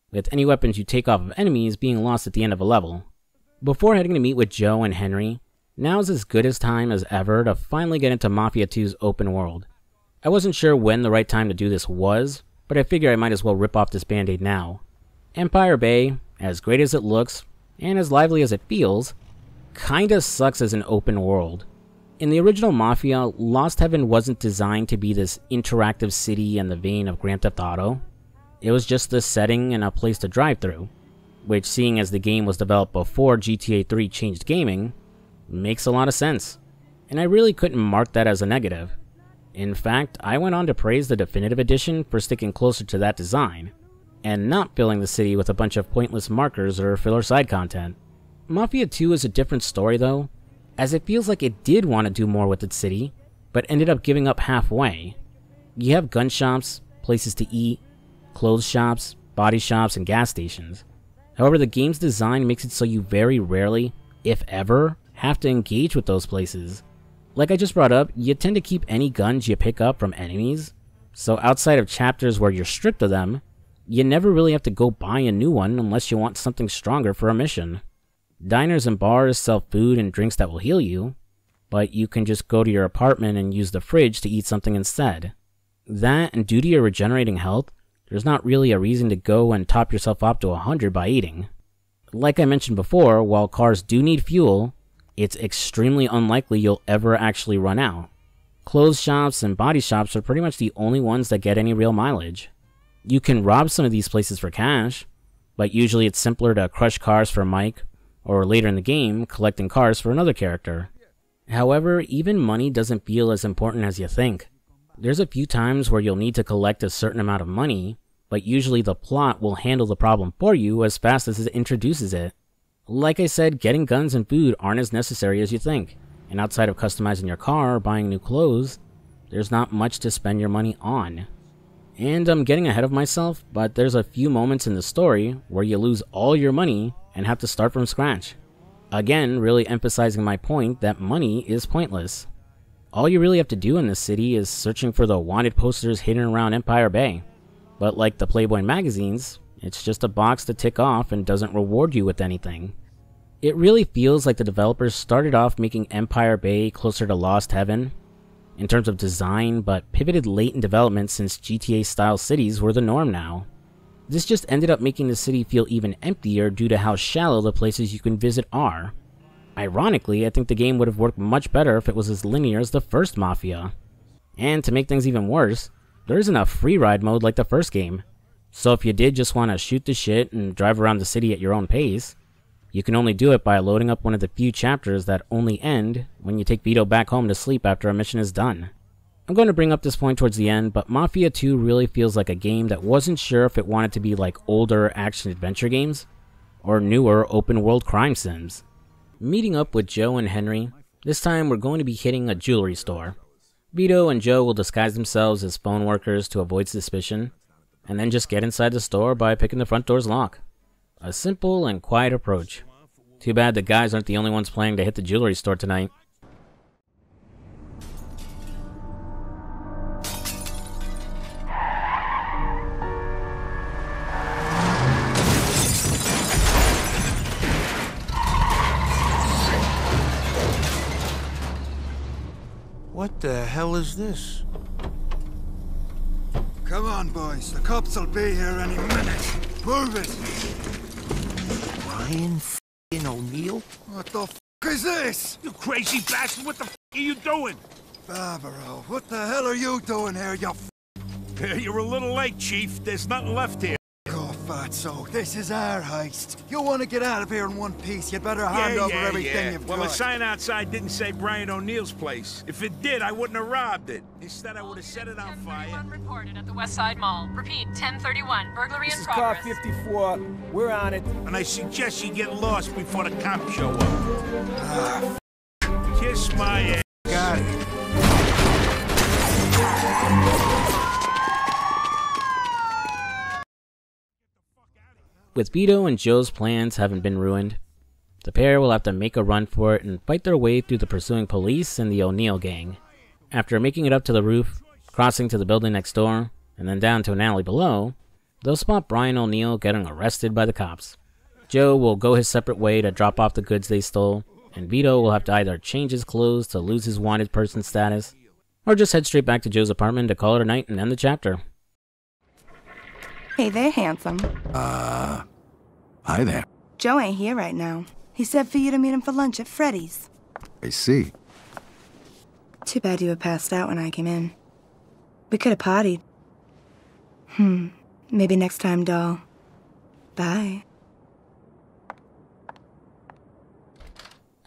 with any weapons you take off of enemies being lost at the end of a level. Before heading to meet with Joe and Henry, now's as good a time as ever to finally get into Mafia 2's open world. I wasn't sure when the right time to do this was, but I figure I might as well rip off this band-aid now. Empire Bay, as great as it looks, and as lively as it feels, kinda sucks as an open world. In the original Mafia, Lost Heaven wasn't designed to be this interactive city in the vein of Grand Theft Auto. It was just a setting and a place to drive through, which, seeing as the game was developed before GTA 3 changed gaming, makes a lot of sense. And I really couldn't mark that as a negative. In fact, I went on to praise the Definitive Edition for sticking closer to that design, and not filling the city with a bunch of pointless markers or filler side content. Mafia 2 is a different story though, as it feels like it did want to do more with its city, but ended up giving up halfway. You have gun shops, places to eat, clothes shops, body shops, and gas stations. However, the game's design makes it so you very rarely, if ever, have to engage with those places. Like I just brought up, you tend to keep any guns you pick up from enemies, so outside of chapters where you're stripped of them, you never really have to go buy a new one unless you want something stronger for a mission. Diners and bars sell food and drinks that will heal you, but you can just go to your apartment and use the fridge to eat something instead. That, and due to your regenerating health, there's not really a reason to go and top yourself up to 100 by eating. Like I mentioned before, while cars do need fuel, it's extremely unlikely you'll ever actually run out. Clothes shops and body shops are pretty much the only ones that get any real mileage. You can rob some of these places for cash, but usually it's simpler to crush cars for Mike, or later in the game, collecting cars for another character. However, even money doesn't feel as important as you think. There's a few times where you'll need to collect a certain amount of money, but usually the plot will handle the problem for you as fast as it introduces it. Like I said, getting guns and food aren't as necessary as you think, and outside of customizing your car or buying new clothes, there's not much to spend your money on. And I'm getting ahead of myself, but there's a few moments in the story where you lose all your money and have to start from scratch. Again, really emphasizing my point that money is pointless. All you really have to do in this city is searching for the wanted posters hidden around Empire Bay. But like the Playboy magazines, it's just a box to tick off and doesn't reward you with anything. It really feels like the developers started off making Empire Bay closer to Lost Heaven in terms of design, but pivoted late in development since GTA-style cities were the norm now. This just ended up making the city feel even emptier due to how shallow the places you can visit are. Ironically, I think the game would have worked much better if it was as linear as the first Mafia. And to make things even worse, there isn't a free ride mode like the first game. So if you did just want to shoot the shit and drive around the city at your own pace, you can only do it by loading up one of the few chapters that only end when you take Vito back home to sleep after a mission is done. I'm going to bring up this point towards the end, but Mafia 2 really feels like a game that wasn't sure if it wanted to be like older action-adventure games, or newer open-world crime sims. Meeting up with Joe and Henry, this time we're going to be hitting a jewelry store. Vito and Joe will disguise themselves as phone workers to avoid suspicion, and then just get inside the store by picking the front door's lock. A simple and quiet approach. Too bad the guys aren't the only ones planning to hit the jewelry store tonight.
What the hell is this?
Come on, boys. The cops will be here any minute. Move it!
Brian f***ing O'Neill?
What the f*** is this?
You crazy bastard, what the f*** are you doing?
Barbaro, what the hell are you doing here, you f***?
You're a little late, Chief. There's nothing left here.
Go, fatso. This is our heist. You want to get out of here in one piece, you better hand over everything you've got.
Well, the sign outside didn't say Brian O'Neill's place. If it did, I wouldn't have robbed it. Instead, I would have set it on fire.
1031 reported at the West Side Mall. Repeat, 1031. Burglary in
This is
progress.
car 54. We're on it.
And I suggest you get lost before the cops show up. Kiss my ass.
Got it.
With Vito and Joe's plans having been ruined, the pair will have to make a run for it and fight their way through the pursuing police and the O'Neill gang. After making it up to the roof, crossing to the building next door, and then down to an alley below, they'll spot Brian O'Neill getting arrested by the cops. Joe will go his separate way to drop off the goods they stole, and Vito will have to either change his clothes to lose his wanted person status, or just head straight back to Joe's apartment to call it a night and end the chapter.
Hey there, handsome.
Hi there.
Joe ain't here right now. He said for you to meet him for lunch at Freddy's.
I see.
Too bad you were passed out when I came in. We could have partied. Maybe next time, doll. Bye.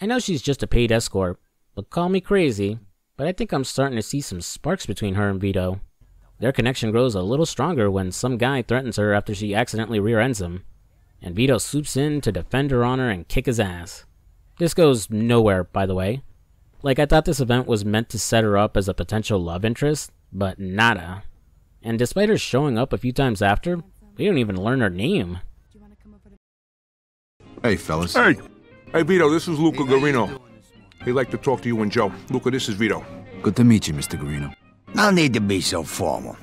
I know she's just a paid escort, but call me crazy, but I think I'm starting to see some sparks between her and Vito. Their connection grows a little stronger when some guy threatens her after she accidentally rear-ends him. and Vito swoops in to defend her honor and kick his ass. This goes nowhere, by the way. Like, I thought this event was meant to set her up as a potential love interest, but nada. And despite her showing up a few times after, we don't even learn her name.
Hey, fellas.
Hey! Hey, Vito, this is Luca Garino. He'd like to talk to you and Joe. Luca, this is Vito.
Good to meet you, Mr. Garino.
No need to be so formal.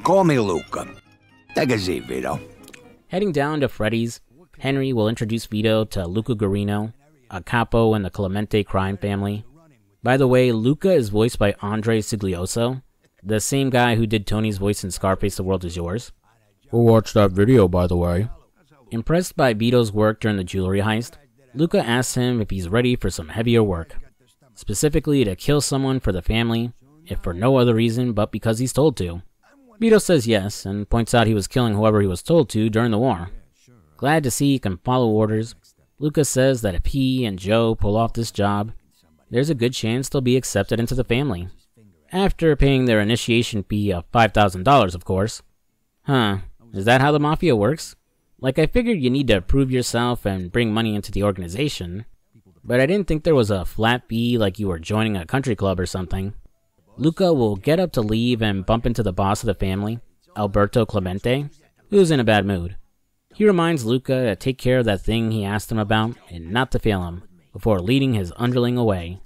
Call me Luca. Take a seat, Vito.
Heading down to Freddy's, Henry will introduce Vito to Luca Garino, a capo in the Clemente crime family. By the way, Luca is voiced by Andre Siglioso, the same guy who did Tony's voice in Scarface: The World Is Yours.
Go watch that video, by the way.
Impressed by Vito's work during the jewelry heist, Luca asks him if he's ready for some heavier work, specifically to kill someone for the family, if for no other reason but because he's told to. Vito says yes, and points out he was killing whoever he was told to during the war. Glad to see he can follow orders, Luca says that if he and Joe pull off this job, there's a good chance they'll be accepted into the family. After paying their initiation fee of $5,000, of course. Huh, is that how the Mafia works? Like, I figured you need to prove yourself and bring money into the organization, but I didn't think there was a flat fee like you were joining a country club or something. Luca will get up to leave and bump into the boss of the family, Alberto Clemente, who's in a bad mood. He reminds Luca to take care of that thing he asked him about and not to fail him, before leading his underling away.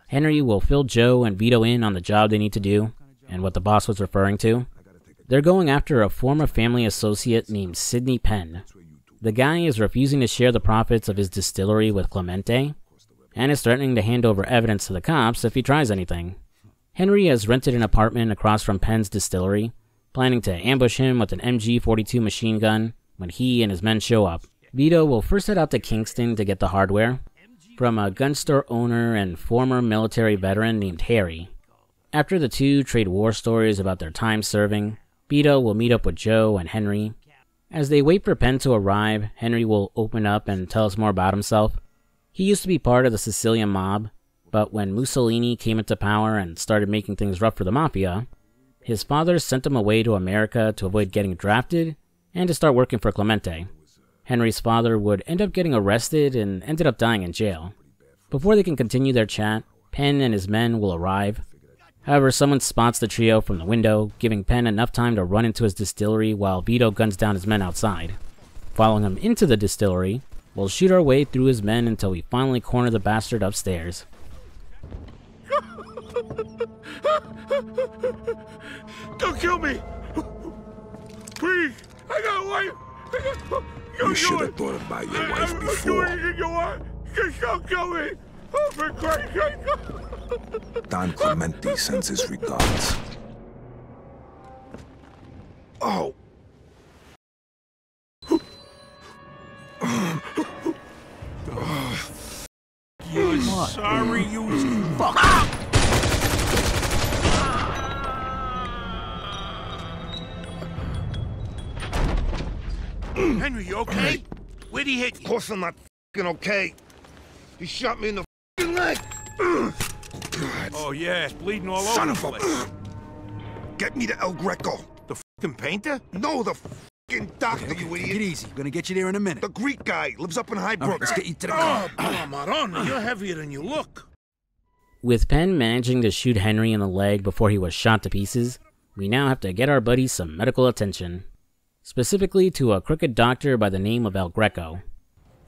Henry will fill Joe and Vito in on the job they need to do, and what the boss was referring to. They're going after a former family associate named Sidney Penn. The guy is refusing to share the profits of his distillery with Clemente, and is threatening to hand over evidence to the cops if he tries anything. Henry has rented an apartment across from Penn's distillery, planning to ambush him with an MG-42 machine gun when he and his men show up. Vito will first head out to Kingston to get the hardware from a gun store owner and former military veteran named Harry. After the two trade war stories about their time serving, Vito will meet up with Joe and Henry. As they wait for Penn to arrive, Henry will open up and tell us more about himself. He used to be part of the Sicilian mob, but when Mussolini came into power and started making things rough for the Mafia, his father sent him away to America to avoid getting drafted and to start working for Clemente. Henry's father would end up getting arrested and ended up dying in jail. Before they can continue their chat, Penn and his men will arrive. However, someone spots the trio from the window, giving Penn enough time to run into his distillery while Vito guns down his men outside. Following him into the distillery, we'll shoot our way through his men until we finally corner the bastard upstairs.
Don't kill me! Please! I got a wife! You should have thought about your wife before. I'm doing anything you want! Just don't kill me! Oh, for Christ's sake!
Don Clemente sends his regards.
Oh! You sorry, you fuck! Henry, you okay? Where'd he hit you?
Of course I'm not f***ing okay. He shot me in the f***ing leg.
Oh, yeah, it's bleeding all
Son
over
of
the place.
Get me to El Greco.
The f***ing painter?
No, the f***ing doctor, you idiot.
Take it easy. Gonna get you there in a minute.
The Greek guy lives up in Highbrook.
All right, let's get you to the car.
Oh, Marone, you're heavier than you look.
With Penn managing to shoot Henry in the leg before he was shot to pieces, we now have to get our buddy some medical attention. Specifically to a crooked doctor by the name of El Greco.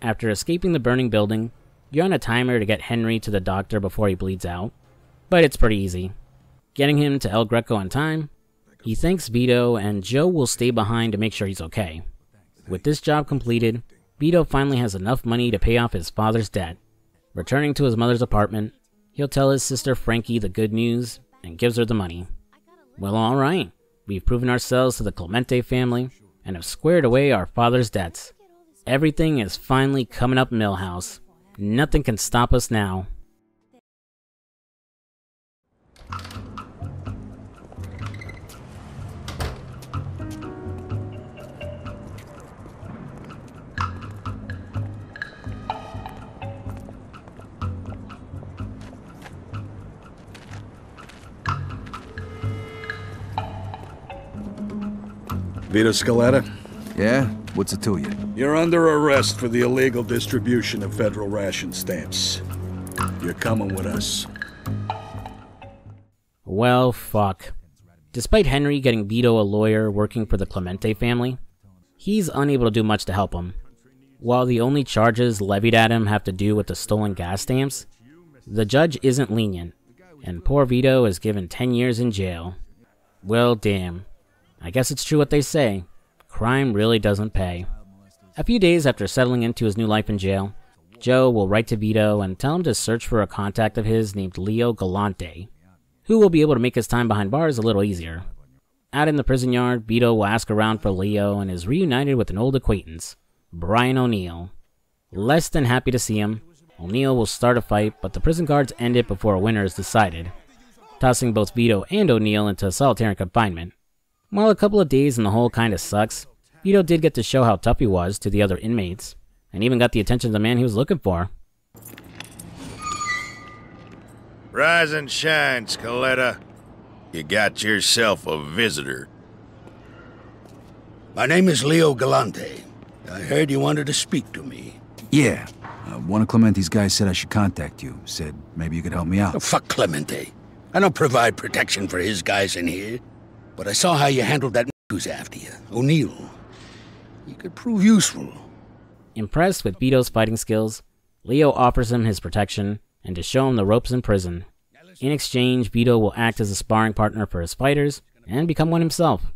After escaping the burning building, you're on a timer to get Henry to the doctor before he bleeds out, but it's pretty easy. Getting him to El Greco on time, he thanks Vito and Joe will stay behind to make sure he's okay. With this job completed, Vito finally has enough money to pay off his father's debt. Returning to his mother's apartment, he'll tell his sister Frankie the good news and gives her the money. Well, alright, we've proven ourselves to the Clemente family and have squared away our father's debts. Everything is finally coming up Millhouse. Nothing can stop us now.
Vito Scaletta?
Yeah? What's it to you?
You're under arrest for the illegal distribution of federal ration stamps. You're coming with us.
Well, fuck. Despite Henry getting Vito a lawyer working for the Clemente family, he's unable to do much to help him. While the only charges levied at him have to do with the stolen gas stamps, the judge isn't lenient, and poor Vito is given 10 years in jail. Well, damn. I guess it's true what they say. Crime really doesn't pay. A few days after settling into his new life in jail, Joe will write to Vito and tell him to search for a contact of his named Leo Galante, who will be able to make his time behind bars a little easier. Out in the prison yard, Vito will ask around for Leo and is reunited with an old acquaintance, Brian O'Neill. Less than happy to see him, O'Neill will start a fight, but the prison guards end it before a winner is decided, tossing both Vito and O'Neill into solitary confinement. While a couple of days in the hole kinda sucks, Vito did get to show how tough he was to the other inmates, and even got the attention of the man he was looking for.
Rise and shine, Scaletta. You got yourself a visitor.
My name is Leo Galante. I heard you wanted to speak to me.
Yeah. One of Clemente's guys said I should contact you. Said maybe you could help me out.
Oh, fuck Clemente. I don't provide protection for his guys in here. But I saw how you handled that who's after you, O'Neill. You could prove useful.
Impressed with Vito's fighting skills, Leo offers him his protection and to show him the ropes in prison. In exchange, Vito will act as a sparring partner for his fighters and become one himself.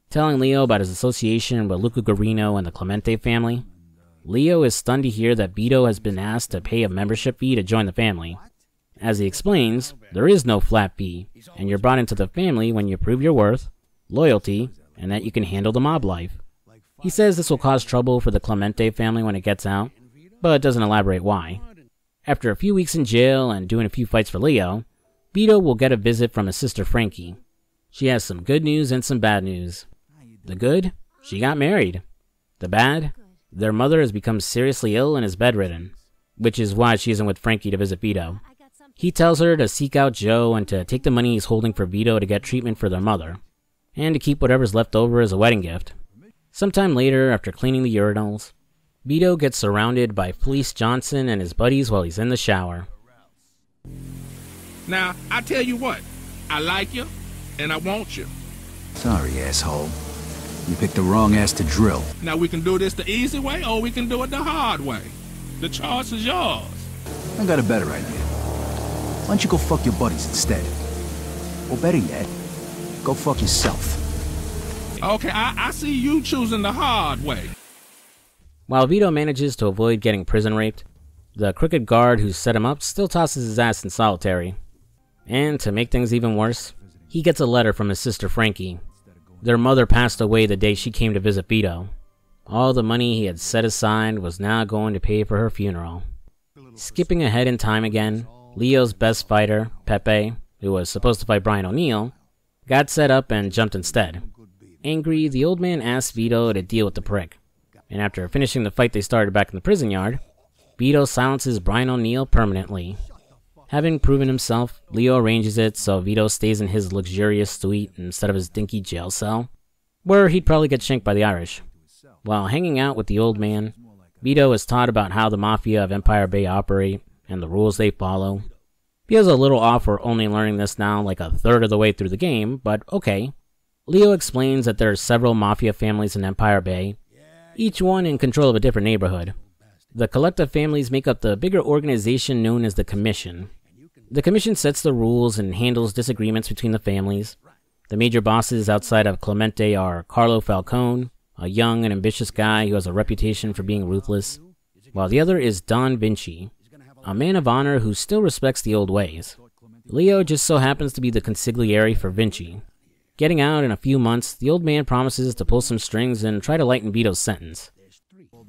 Telling Leo about his association with Luca Guarino and the Clemente family, Leo is stunned to hear that Vito has been asked to pay a membership fee to join the family. As he explains, there is no flat fee, and you're brought into the family when you prove your worth, loyalty, and that you can handle the mob life. He says this will cause trouble for the Clemente family when it gets out, but doesn't elaborate why. After a few weeks in jail and doing a few fights for Leo, Vito will get a visit from his sister Frankie. She has some good news and some bad news. The good? She got married. The bad? Their mother has become seriously ill and is bedridden, which is why she isn't with Frankie to visit Vito. He tells her to seek out Joe and to take the money he's holding for Vito to get treatment for their mother, and to keep whatever's left over as a wedding gift. Sometime later, after cleaning the urinals, Vito gets surrounded by Fleece Johnson and his buddies while he's in the shower.
Now, I tell you what, I like you, and I want you.
Sorry, asshole. You picked the wrong ass to drill.
Now, we can do this the easy way, or we can do it the hard way. The choice is yours.
I got a better idea. Why don't you go fuck your buddies instead? Or better yet, go fuck yourself.
Okay, I see you choosing the hard way.
While Vito manages to avoid getting prison raped, the crooked guard who set him up still tosses his ass in solitary. And to make things even worse, he gets a letter from his sister Frankie. Their mother passed away the day she came to visit Vito. All the money he had set aside was now going to pay for her funeral. Skipping ahead in time again, Leo's best fighter, Pepe, who was supposed to fight Brian O'Neill, got set up and jumped instead. Angry, the old man asked Vito to deal with the prick, and after finishing the fight they started back in the prison yard, Vito silences Brian O'Neill permanently. Having proven himself, Leo arranges it so Vito stays in his luxurious suite instead of his dinky jail cell, where he'd probably get shanked by the Irish. While hanging out with the old man, Vito is taught about how the Mafia of Empire Bay operate and the rules they follow. Feels a little off for only learning this now like a third of the way through the game, but okay. Leo explains that there are several Mafia families in Empire Bay, each one in control of a different neighborhood. The collective families make up the bigger organization known as the Commission. The Commission sets the rules and handles disagreements between the families. The major bosses outside of Clemente are Carlo Falcone, a young and ambitious guy who has a reputation for being ruthless, while the other is Don Vinci, a man of honor who still respects the old ways. Leo just so happens to be the consigliere for Vinci. Getting out in a few months, the old man promises to pull some strings and try to lighten Vito's sentence.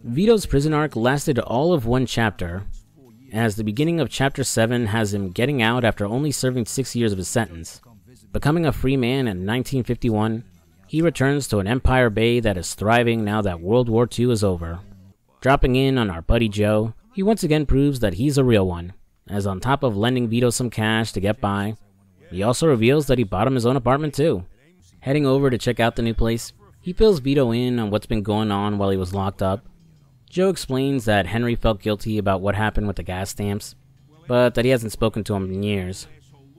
Vito's prison arc lasted all of one chapter, as the beginning of Chapter 7 has him getting out after only serving 6 years of his sentence. Becoming a free man in 1951, he returns to an Empire Bay that is thriving now that World War II is over. Dropping in on our buddy Joe, he once again proves that he's a real one, as on top of lending Vito some cash to get by, he also reveals that he bought him his own apartment too. Heading over to check out the new place, He fills Vito in on what's been going on while he was locked up. Joe explains that Henry felt guilty about what happened with the gas stamps, but that he hasn't spoken to him in years.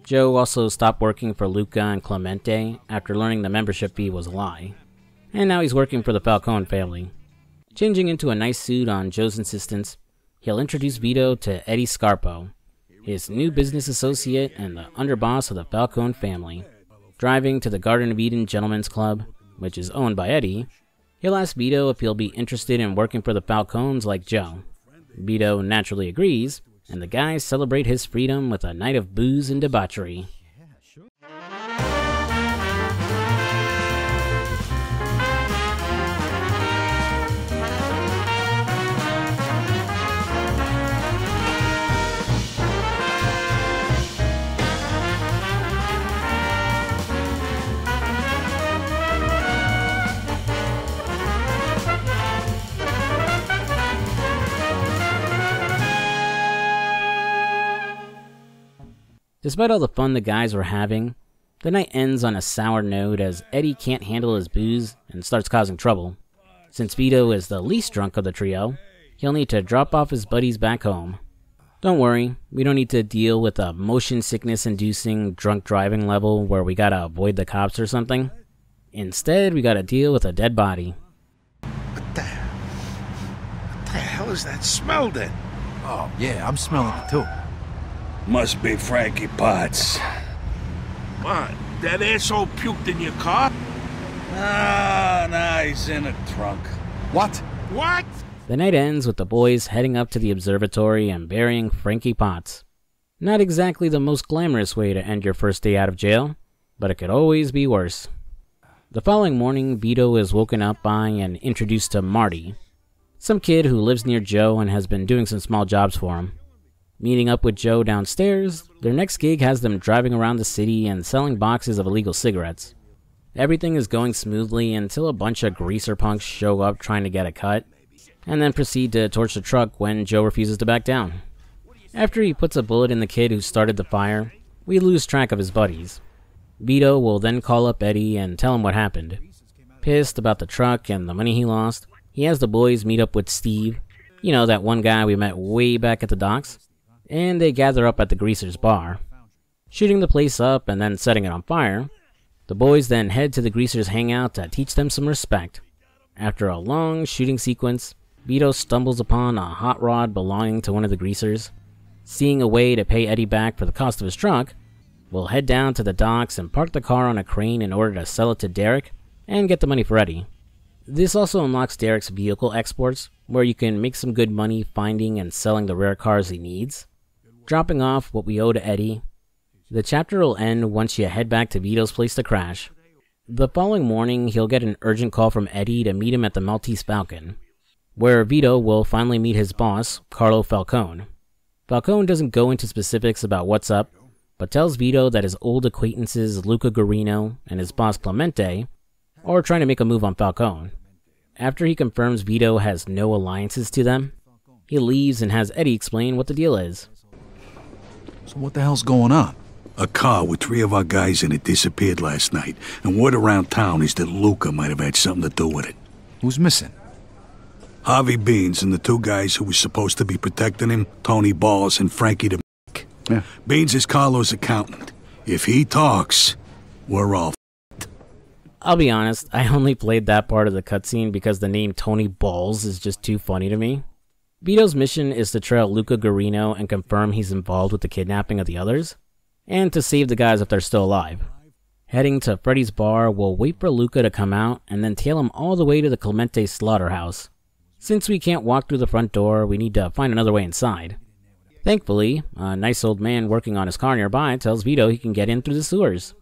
Joe also stopped working for Luca and Clemente after learning the membership fee was a lie. And now he's working for the Falcone family. Changing into a nice suit on Joe's insistence, he'll introduce Vito to Eddie Scarpo, his new business associate and the underboss of the Falcone family. Driving to the Garden of Eden Gentlemen's Club, which is owned by Eddie, he'll ask Vito if he'll be interested in working for the Falcones like Joe. Vito naturally agrees, and the guys celebrate his freedom with a night of booze and debauchery. Despite all the fun the guys were having, the night ends on a sour note as Eddie can't handle his booze and starts causing trouble. Since Vito is the least drunk of the trio, he'll need to drop off his buddies back home. Don't worry, we don't need to deal with a motion sickness inducing drunk driving level where we gotta avoid the cops or something. Instead, we gotta deal with a dead body.
What the hell is that smell then?
Oh, yeah, I'm smelling it too.
Must be Frankie Potts.
What? That asshole puked in your car?
Nah, he's in a trunk.
What?
What?
The night ends with the boys heading up to the observatory and burying Frankie Potts. Not exactly the most glamorous way to end your first day out of jail, but it could always be worse. The following morning, Vito is woken up by and introduced to Marty, some kid who lives near Joe and has been doing some small jobs for him. Meeting up with Joe downstairs, their next gig has them driving around the city and selling boxes of illegal cigarettes. Everything is going smoothly until a bunch of greaser punks show up trying to get a cut, and then proceed to torch the truck when Joe refuses to back down. After he puts a bullet in the kid who started the fire, we lose track of his buddies. Vito will then call up Eddie and tell him what happened. Pissed about the truck and the money he lost, he has the boys meet up with Steve, you know, that one guy we met way back at the docks, and they gather up at the Greaser's bar. Shooting the place up and then setting it on fire, the boys then head to the Greaser's hangout to teach them some respect. After a long shooting sequence, Vito stumbles upon a hot rod belonging to one of the Greasers. Seeing a way to pay Eddie back for the cost of his truck, we'll head down to the docks and park the car on a crane in order to sell it to Derek and get the money for Eddie. This also unlocks Derek's vehicle exports, where you can make some good money finding and selling the rare cars he needs. Dropping off what we owe to Eddie, the chapter will end once you head back to Vito's place to crash. The following morning, he'll get an urgent call from Eddie to meet him at the Maltese Falcon, where Vito will finally meet his boss, Carlo Falcone. Falcone doesn't go into specifics about what's up, but tells Vito that his old acquaintances Luca Guarino and his boss Clemente are trying to make a move on Falcone. After he confirms Vito has no alliances to them, he leaves and has Eddie explain what the deal is.
So what the hell's going on?
A car with 3 of our guys in it disappeared last night, and word around town is that Luca might have had something to do with it.
Who's missing?
Harvey Beans and the 2 guys who were supposed to be protecting him, Tony Balls and Frankie the
Yeah.
Beans is Carlo's accountant. If he talks, we're all
I'll be honest, I only played that part of the cutscene because the name Tony Balls is just too funny to me. Vito's mission is to trail Luca Guarino and confirm he's involved with the kidnapping of the others, and to save the guys if they're still alive. Heading to Freddy's bar, we'll wait for Luca to come out and then tail him all the way to the Clemente slaughterhouse. Since we can't walk through the front door, we need to find another way inside. Thankfully, a nice old man working on his car nearby tells Vito he can get in through the sewers.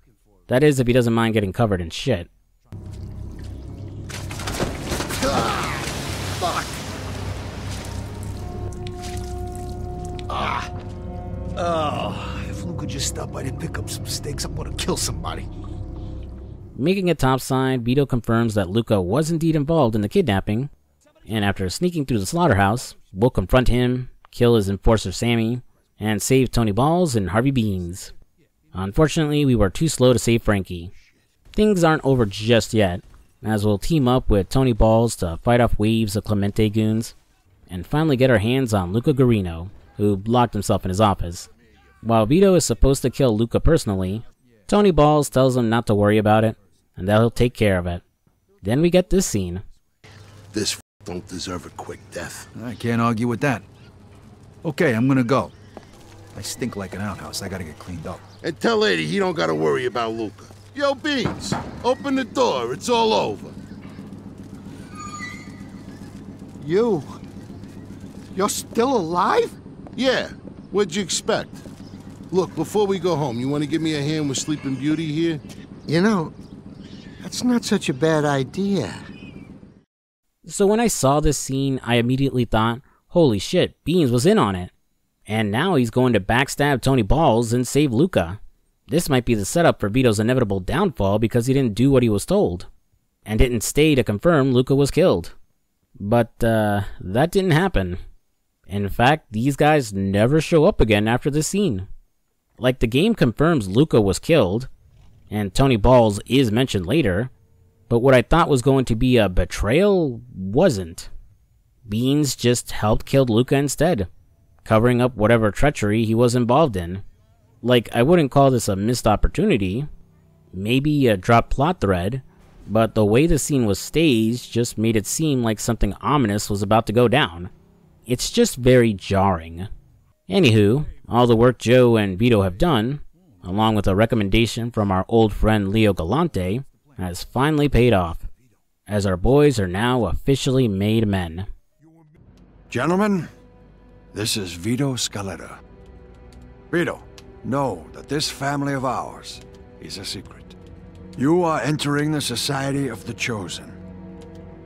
That is, if he doesn't mind getting covered in shit.
Fuck! Oh, if Luke could just stop by to pick up some steaks, I'm gonna kill somebody.
Making it topside, Vito confirms that Luca was indeed involved in the kidnapping, and after sneaking through the slaughterhouse, we'll confront him, kill his enforcer Sammy, and save Tony Balls and Harvey Beans. Unfortunately, we were too slow to save Frankie. Things aren't over just yet. as we'll team up with Tony Balls to fight off waves of Clemente goons, and finally get our hands on Luca Guarino, who locked himself in his office. While Vito is supposed to kill Luca personally, Tony Balls tells him not to worry about it, and that he'll take care of it. Then we get this scene.
This don't deserve a quick death.
I can't argue with that. Okay, I'm gonna go. I stink like an outhouse. I gotta get cleaned up.
And tell Eddie he don't gotta worry about Luca. Yo, Beans, open the door. It's all over.
You're still alive?
Yeah. What'd you expect? Look, before we go home, you want to give me a hand with Sleeping Beauty here?
You know, that's not such a bad idea.
So when I saw this scene, I immediately thought, holy shit, Beans was in on it. And now he's going to backstab Tony Balls and save Luca. This might be the setup for Vito's inevitable downfall because he didn't do what he was told, and didn't stay to confirm Luca was killed. But, that didn't happen. In fact, these guys never show up again after this scene. Like, the game confirms Luca was killed, and Tony Balls is mentioned later, but what I thought was going to be a betrayal wasn't. Beans just helped kill Luca instead, covering up whatever treachery he was involved in. Like, I wouldn't call this a missed opportunity, maybe a dropped plot thread, but the way the scene was staged just made it seem like something ominous was about to go down. It's just very jarring. Anywho, all the work Joe and Vito have done, along with a recommendation from our old friend Leo Galante, has finally paid off, as our boys are now officially made men.
Gentlemen, this is Vito Scaletta. Vito, know that this family of ours is a secret. You are entering the Society of the Chosen,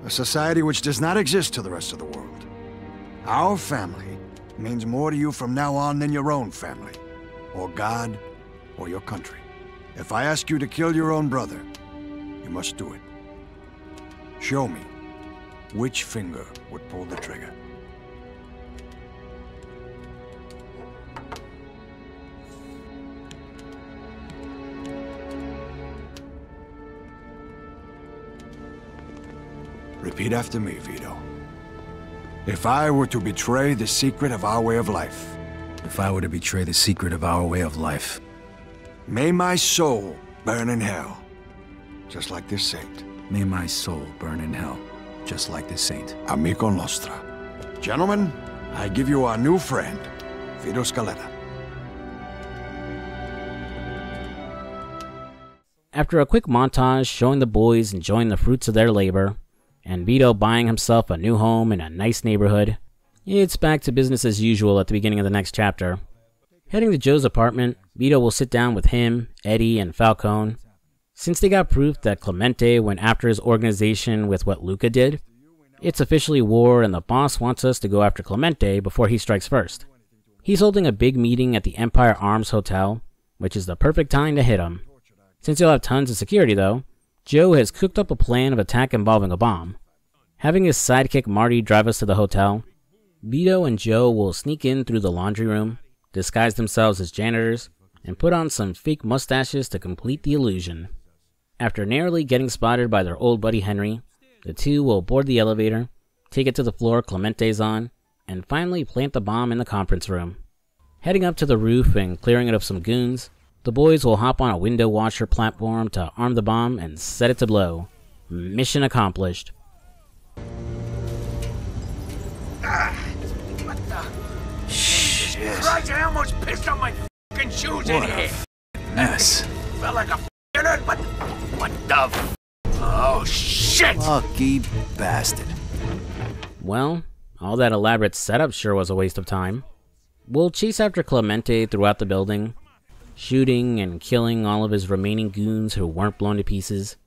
a society which does not exist to the rest of the world. Our family means more to you from now on than your own family, or God, or your country. If I ask you to kill your own brother, you must do it. Show me which finger would pull the trigger. Repeat after me, Vito. If I were to betray the secret of our way of life.
If I were to betray the secret of our way of life.
May my soul burn in hell, just like this saint.
May my soul burn in hell, just like this saint.
Amico nostra. Gentlemen, I give you our new friend, Vito Scaletta.
After a quick montage showing the boys enjoying the fruits of their labor, and Vito buying himself a new home in a nice neighborhood, it's back to business as usual at the beginning of the next chapter. Heading to Joe's apartment, Vito will sit down with him, Eddie, and Falcone. Since they got proof that Clemente went after his organization with what Luca did, it's officially war and the boss wants us to go after Clemente before he strikes first. He's holding a big meeting at the Empire Arms Hotel, which is the perfect time to hit him. Since he'll have tons of security though, Joe has cooked up a plan of attack involving a bomb. Having his sidekick Marty drive us to the hotel, Vito and Joe will sneak in through the laundry room, disguise themselves as janitors, and put on some fake mustaches to complete the illusion. After narrowly getting spotted by their old buddy Henry, the two will board the elevator, take it to the floor Clemente's on, and finally plant the bomb in the conference room. Heading up to the roof and clearing it of some goons, the boys will hop on a window washer platform to arm the bomb and set it to blow. Mission accomplished.
What the? Shit. Christ, I almost pissed on my fucking shoes in here.
Mess.
Felt like a f***ing but what the Oh, shit!
Lucky bastard.
Well, all that elaborate setup sure was a waste of time. We'll chase after Clemente throughout the building, shooting and killing all of his remaining goons who weren't blown to pieces.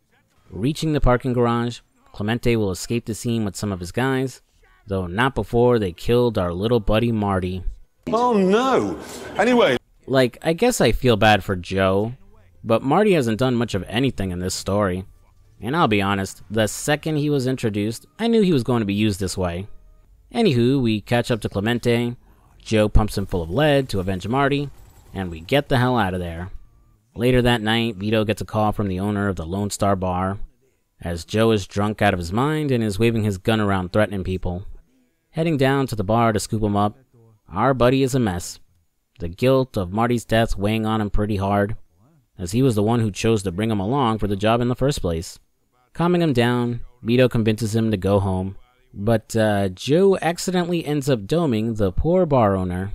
Reaching the parking garage, Clemente will escape the scene with some of his guys, though not before they killed our little buddy Marty.
Oh no! Anyway...
Like, I guess I feel bad for Joe, but Marty hasn't done much of anything in this story. And I'll be honest, the second he was introduced, I knew he was going to be used this way. Anywho, we catch up to Clemente, Joe pumps him full of lead to avenge Marty, and we get the hell out of there. Later that night, Vito gets a call from the owner of the Lone Star Bar. as Joe is drunk out of his mind and is waving his gun around threatening people. Heading down to the bar to scoop him up, our buddy is a mess. The guilt of Marty's death weighing on him pretty hard, as he was the one who chose to bring him along for the job in the first place. Calming him down, Vito convinces him to go home, but Joe accidentally ends up doming the poor bar owner.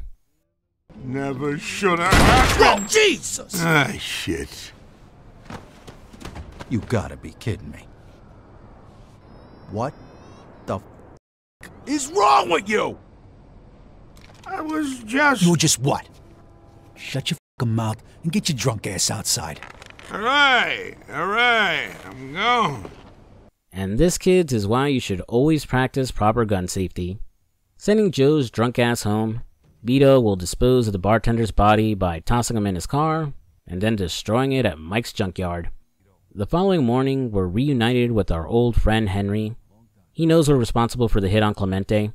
Never should have happened.
Oh, Jesus!
Ah, shit.
You gotta be kidding me. What the f
is wrong with you?
I was just...
You were just what? Shut your f***ing mouth and get your drunk ass outside.
All right, I'm going.
And this, kids, is why you should always practice proper gun safety. Sending Joe's drunk ass home, Vito will dispose of the bartender's body by tossing him in his car and then destroying it at Mike's junkyard. The following morning, we're reunited with our old friend Henry. He knows we're responsible for the hit on Clemente,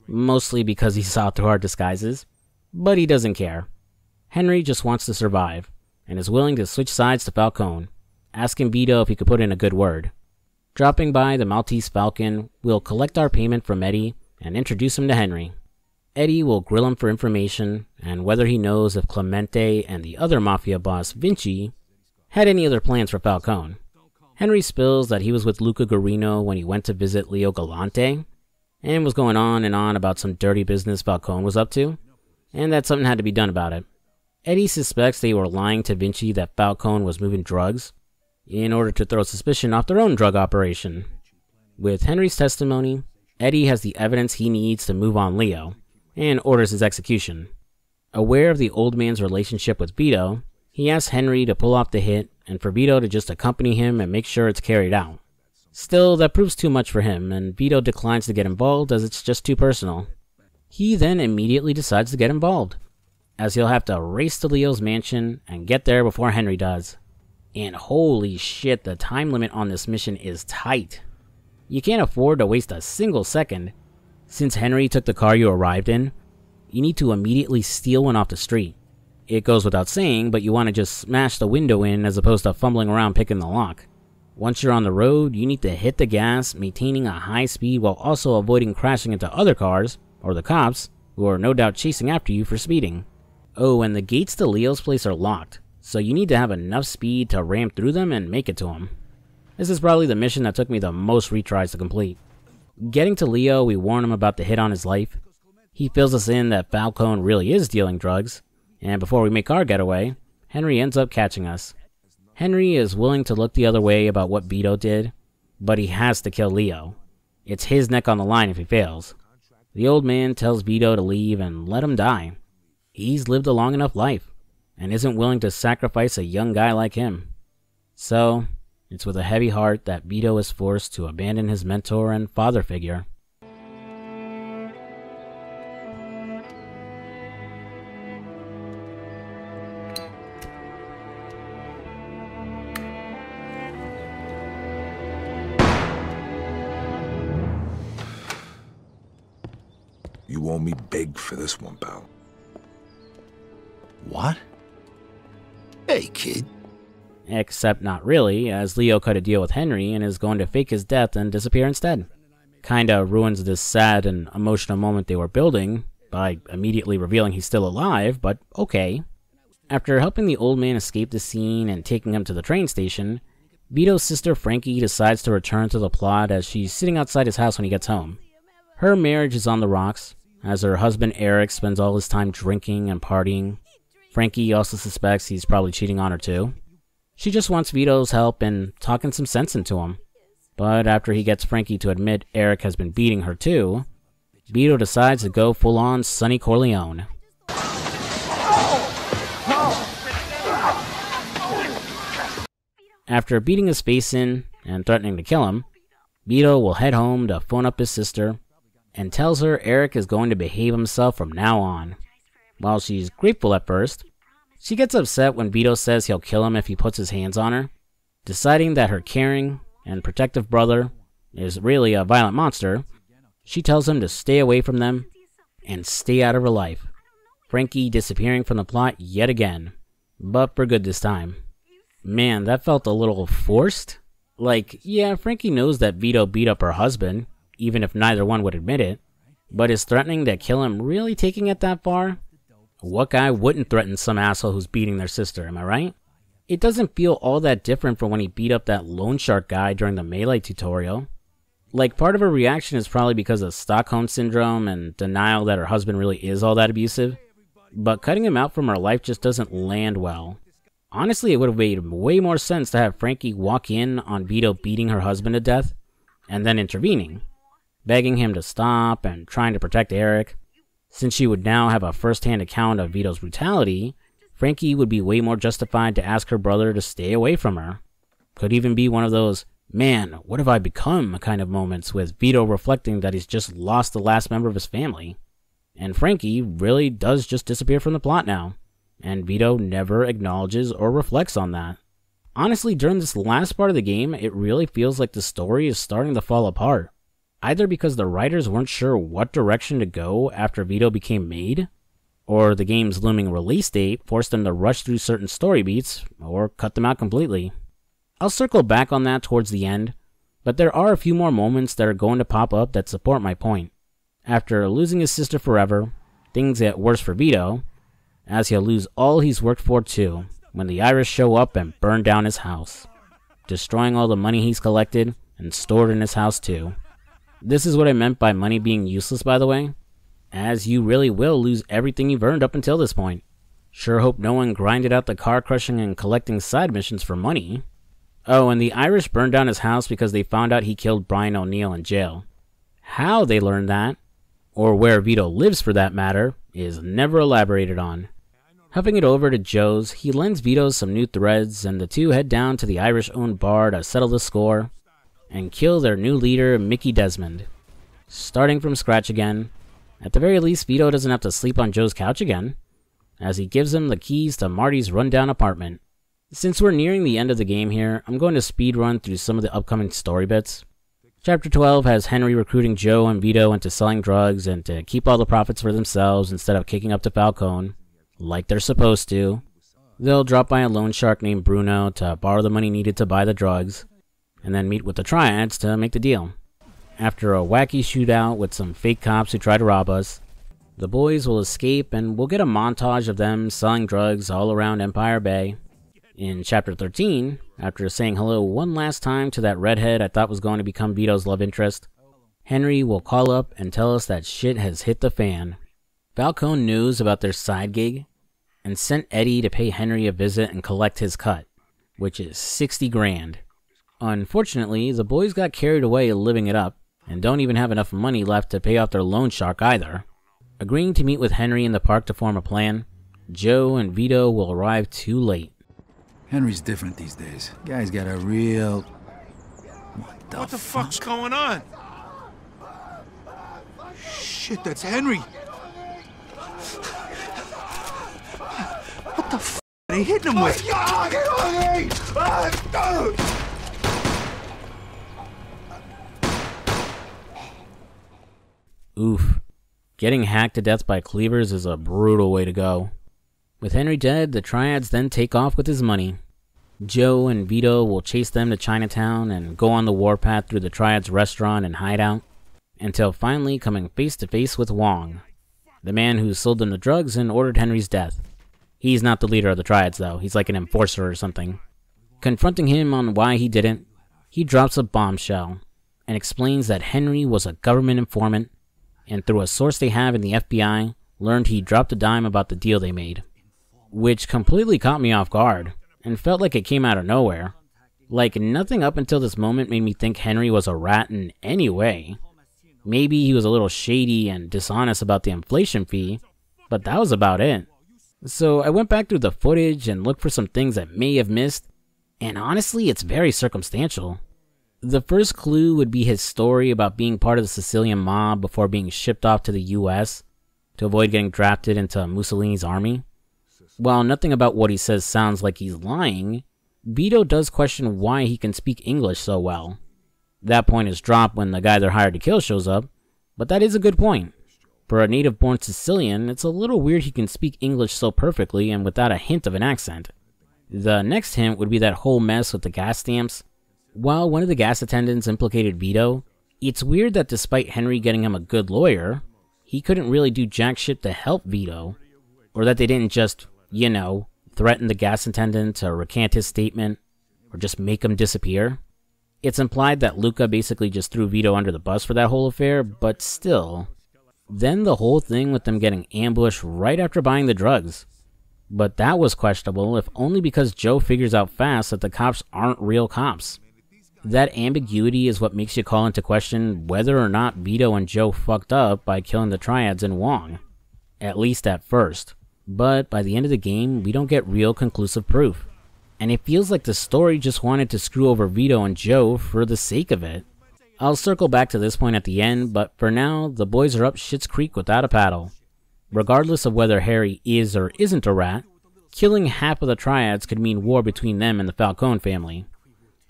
mostly because he saw through our disguises, but he doesn't care. Henry just wants to survive, and is willing to switch sides to Falcone, asking Vito if he could put in a good word. Dropping by the Maltese Falcon, we'll collect our payment from Eddie and introduce him to Henry. Eddie will grill him for information, and whether he knows if Clemente and the other Mafia boss, Vinci, had any other plans for Falcone. Henry spills that he was with Luca Guarino when he went to visit Leo Galante, and was going on and on about some dirty business Falcone was up to, and that something had to be done about it. Eddie suspects they were lying to Vinci that Falcone was moving drugs, in order to throw suspicion off their own drug operation. With Henry's testimony, Eddie has the evidence he needs to move on Leo, and orders his execution. Aware of the old man's relationship with Vito, he asks Henry to pull off the hit, and for Vito to just accompany him and make sure it's carried out. Still, that proves too much for him, and Vito declines to get involved as it's just too personal. He then immediately decides to get involved, as he'll have to race to Leo's mansion and get there before Henry does. And holy shit, the time limit on this mission is tight. You can't afford to waste a single second. Since Henry took the car you arrived in, you need to immediately steal one off the street. It goes without saying, but you want to just smash the window in as opposed to fumbling around picking the lock. Once you're on the road, you need to hit the gas, maintaining a high speed while also avoiding crashing into other cars, or the cops, who are no doubt chasing after you for speeding. Oh, and the gates to Leo's place are locked, so you need to have enough speed to ram through them and make it to him. This is probably the mission that took me the most retries to complete. Getting to Leo, we warn him about the hit on his life. He fills us in that Falcone really is dealing drugs, and before we make our getaway, Henry ends up catching us. Henry is willing to look the other way about what Vito did, but he has to kill Leo. It's his neck on the line if he fails. The old man tells Vito to leave and let him die. He's lived a long enough life, and isn't willing to sacrifice a young guy like him. So, it's with a heavy heart that Vito is forced to abandon his mentor and father figure.
You owe me big for this one, pal.
What?
Hey, kid.
Except not really, as Leo cut a deal with Henry and is going to fake his death and disappear instead. Kinda ruins this sad and emotional moment they were building by immediately revealing he's still alive, but okay. After helping the old man escape the scene and taking him to the train station, Vito's sister Frankie decides to return to the plot as she's sitting outside his house when he gets home. Her marriage is on the rocks, as her husband Eric spends all his time drinking and partying. Frankie also suspects he's probably cheating on her too. She just wants Vito's help in talking some sense into him. But after he gets Frankie to admit Eric has been beating her too, Vito decides to go full-on Sonny Corleone. After beating his face in and threatening to kill him, Vito will head home to phone up his sister and tells her Eric is going to behave himself from now on. While she's grateful at first, she gets upset when Vito says he'll kill him if he puts his hands on her. Deciding that her caring and protective brother is really a violent monster, she tells him to stay away from them and stay out of her life. Frankie disappearing from the plot yet again, but for good this time. Man, that felt a little forced. Like, yeah, Frankie knows that Vito beat up her husband, even if neither one would admit it, but is threatening to kill him really taking it that far? What guy wouldn't threaten some asshole who's beating their sister, am I right? It doesn't feel all that different from when he beat up that loan shark guy during the melee tutorial. Like, part of her reaction is probably because of Stockholm Syndrome and denial that her husband really is all that abusive, but cutting him out from her life just doesn't land well. Honestly, it would have made way more sense to have Frankie walk in on Vito beating her husband to death, and then intervening, begging him to stop and trying to protect Eric. Since she would now have a first-hand account of Vito's brutality, Frankie would be way more justified to ask her brother to stay away from her. Could even be one of those, man, what have I become kind of moments, with Vito reflecting that he's just lost the last member of his family. And Frankie really does just disappear from the plot now, and Vito never acknowledges or reflects on that. Honestly, during this last part of the game, it really feels like the story is starting to fall apart. Either because the writers weren't sure what direction to go after Vito became made, or the game's looming release date forced them to rush through certain story beats, or cut them out completely. I'll circle back on that towards the end, but there are a few more moments that are going to pop up that support my point. After losing his sister forever, things get worse for Vito, as he'll lose all he's worked for too, when the Irish show up and burn down his house, destroying all the money he's collected and stored in his house too. This is what I meant by money being useless, by the way, as you really will lose everything you've earned up until this point. Sure hope no one grinded out the car crushing and collecting side missions for money. Oh, and the Irish burned down his house because they found out he killed Brian O'Neill in jail. How they learned that, or where Vito lives for that matter, is never elaborated on. Huffing it over to Joe's, he lends Vito some new threads, and the two head down to the Irish-owned bar to settle the score and kill their new leader, Mickey Desmond. Starting from scratch again, at the very least Vito doesn't have to sleep on Joe's couch again, as he gives him the keys to Marty's rundown apartment. Since we're nearing the end of the game here, I'm going to speedrun through some of the upcoming story bits. Chapter 12 has Henry recruiting Joe and Vito into selling drugs and to keep all the profits for themselves instead of kicking up to Falcone, like they're supposed to. They'll drop by a loan shark named Bruno to borrow the money needed to buy the drugs, and then meet with the Triads to make the deal. After a wacky shootout with some fake cops who try to rob us, the boys will escape and we'll get a montage of them selling drugs all around Empire Bay. In Chapter 13, after saying hello one last time to that redhead I thought was going to become Vito's love interest, Henry will call up and tell us that shit has hit the fan. Falcone knows about their side gig and sent Eddie to pay Henry a visit and collect his cut, which is 60 grand. Unfortunately, the boys got carried away living it up and don't even have enough money left to pay off their loan shark either. Agreeing to meet with Henry in the park to form a plan, Joe and Vito will arrive too late.
Henry's different these days. Guy's got a real...
What the fuck's going on? Shit, that's Henry. What the f are they hitting him with?
Oof. Getting hacked to death by cleavers is a brutal way to go. With Henry dead, the Triads then take off with his money. Joe and Vito will chase them to Chinatown and go on the warpath through the Triads' restaurant and hideout, until finally coming face to face with Wong, the man who sold them the drugs and ordered Henry's death. He's not the leader of the Triads though, he's like an enforcer or something. Confronting him on why he didn't, he drops a bombshell and explains that Henry was a government informant, and through a source they have in the FBI, learned he dropped a dime about the deal they made. Which completely caught me off guard, and felt like it came out of nowhere. Like, nothing up until this moment made me think Henry was a rat in any way. Maybe he was a little shady and dishonest about the inflation fee, but that was about it. So I went back through the footage and looked for some things I may have missed, and honestly, it's very circumstantial. The first clue would be his story about being part of the Sicilian mob before being shipped off to the US to avoid getting drafted into Mussolini's army. While nothing about what he says sounds like he's lying, Vito does question why he can speak English so well. That point is dropped when the guy they're hired to kill shows up, but that is a good point. For a native-born Sicilian, it's a little weird he can speak English so perfectly and without a hint of an accent. The next hint would be that whole mess with the gas stamps, While one of the gas attendants implicated Vito, it's weird that despite Henry getting him a good lawyer, he couldn't really do jack shit to help Vito, or that they didn't just, you know, threaten the gas attendant to recant his statement, or just make him disappear. It's implied that Luca basically just threw Vito under the bus for that whole affair, but still. Then the whole thing with them getting ambushed right after buying the drugs. But that was questionable, if only because Joe figures out fast that the cops aren't real cops. That ambiguity is what makes you call into question whether or not Vito and Joe fucked up by killing the triads in Wong. At least at first. But by the end of the game, we don't get real conclusive proof. And it feels like the story just wanted to screw over Vito and Joe for the sake of it. I'll circle back to this point at the end, but for now, the boys are up Schitt's Creek without a paddle. Regardless of whether Harry is or isn't a rat, killing half of the triads could mean war between them and the Falcone family.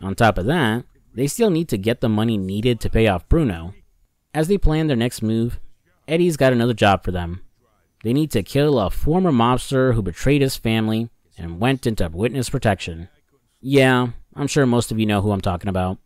On top of that, they still need to get the money needed to pay off Bruno. As they plan their next move, Eddie's got another job for them. They need to kill a former mobster who betrayed his family and went into witness protection. Yeah, I'm sure most of you know who I'm talking about.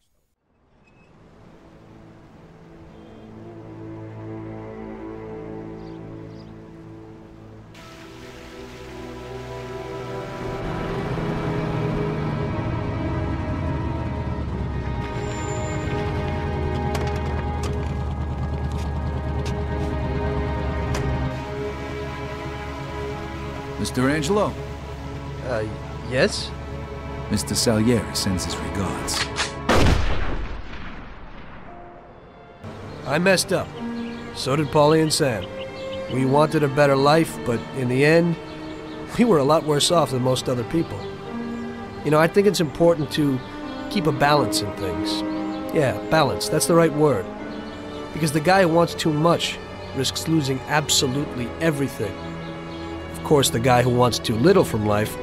Mr. Angelo?
Yes?
Mr. Salieri sends his regards.
I messed up. So did Paulie and Sam. We wanted a better life, but in the end, we were a lot worse off than most other people. You know, I think it's important to keep a balance in things. Yeah, balance, that's the right word. Because the guy who wants too much risks losing absolutely everything. Of course, the guy who wants too little from life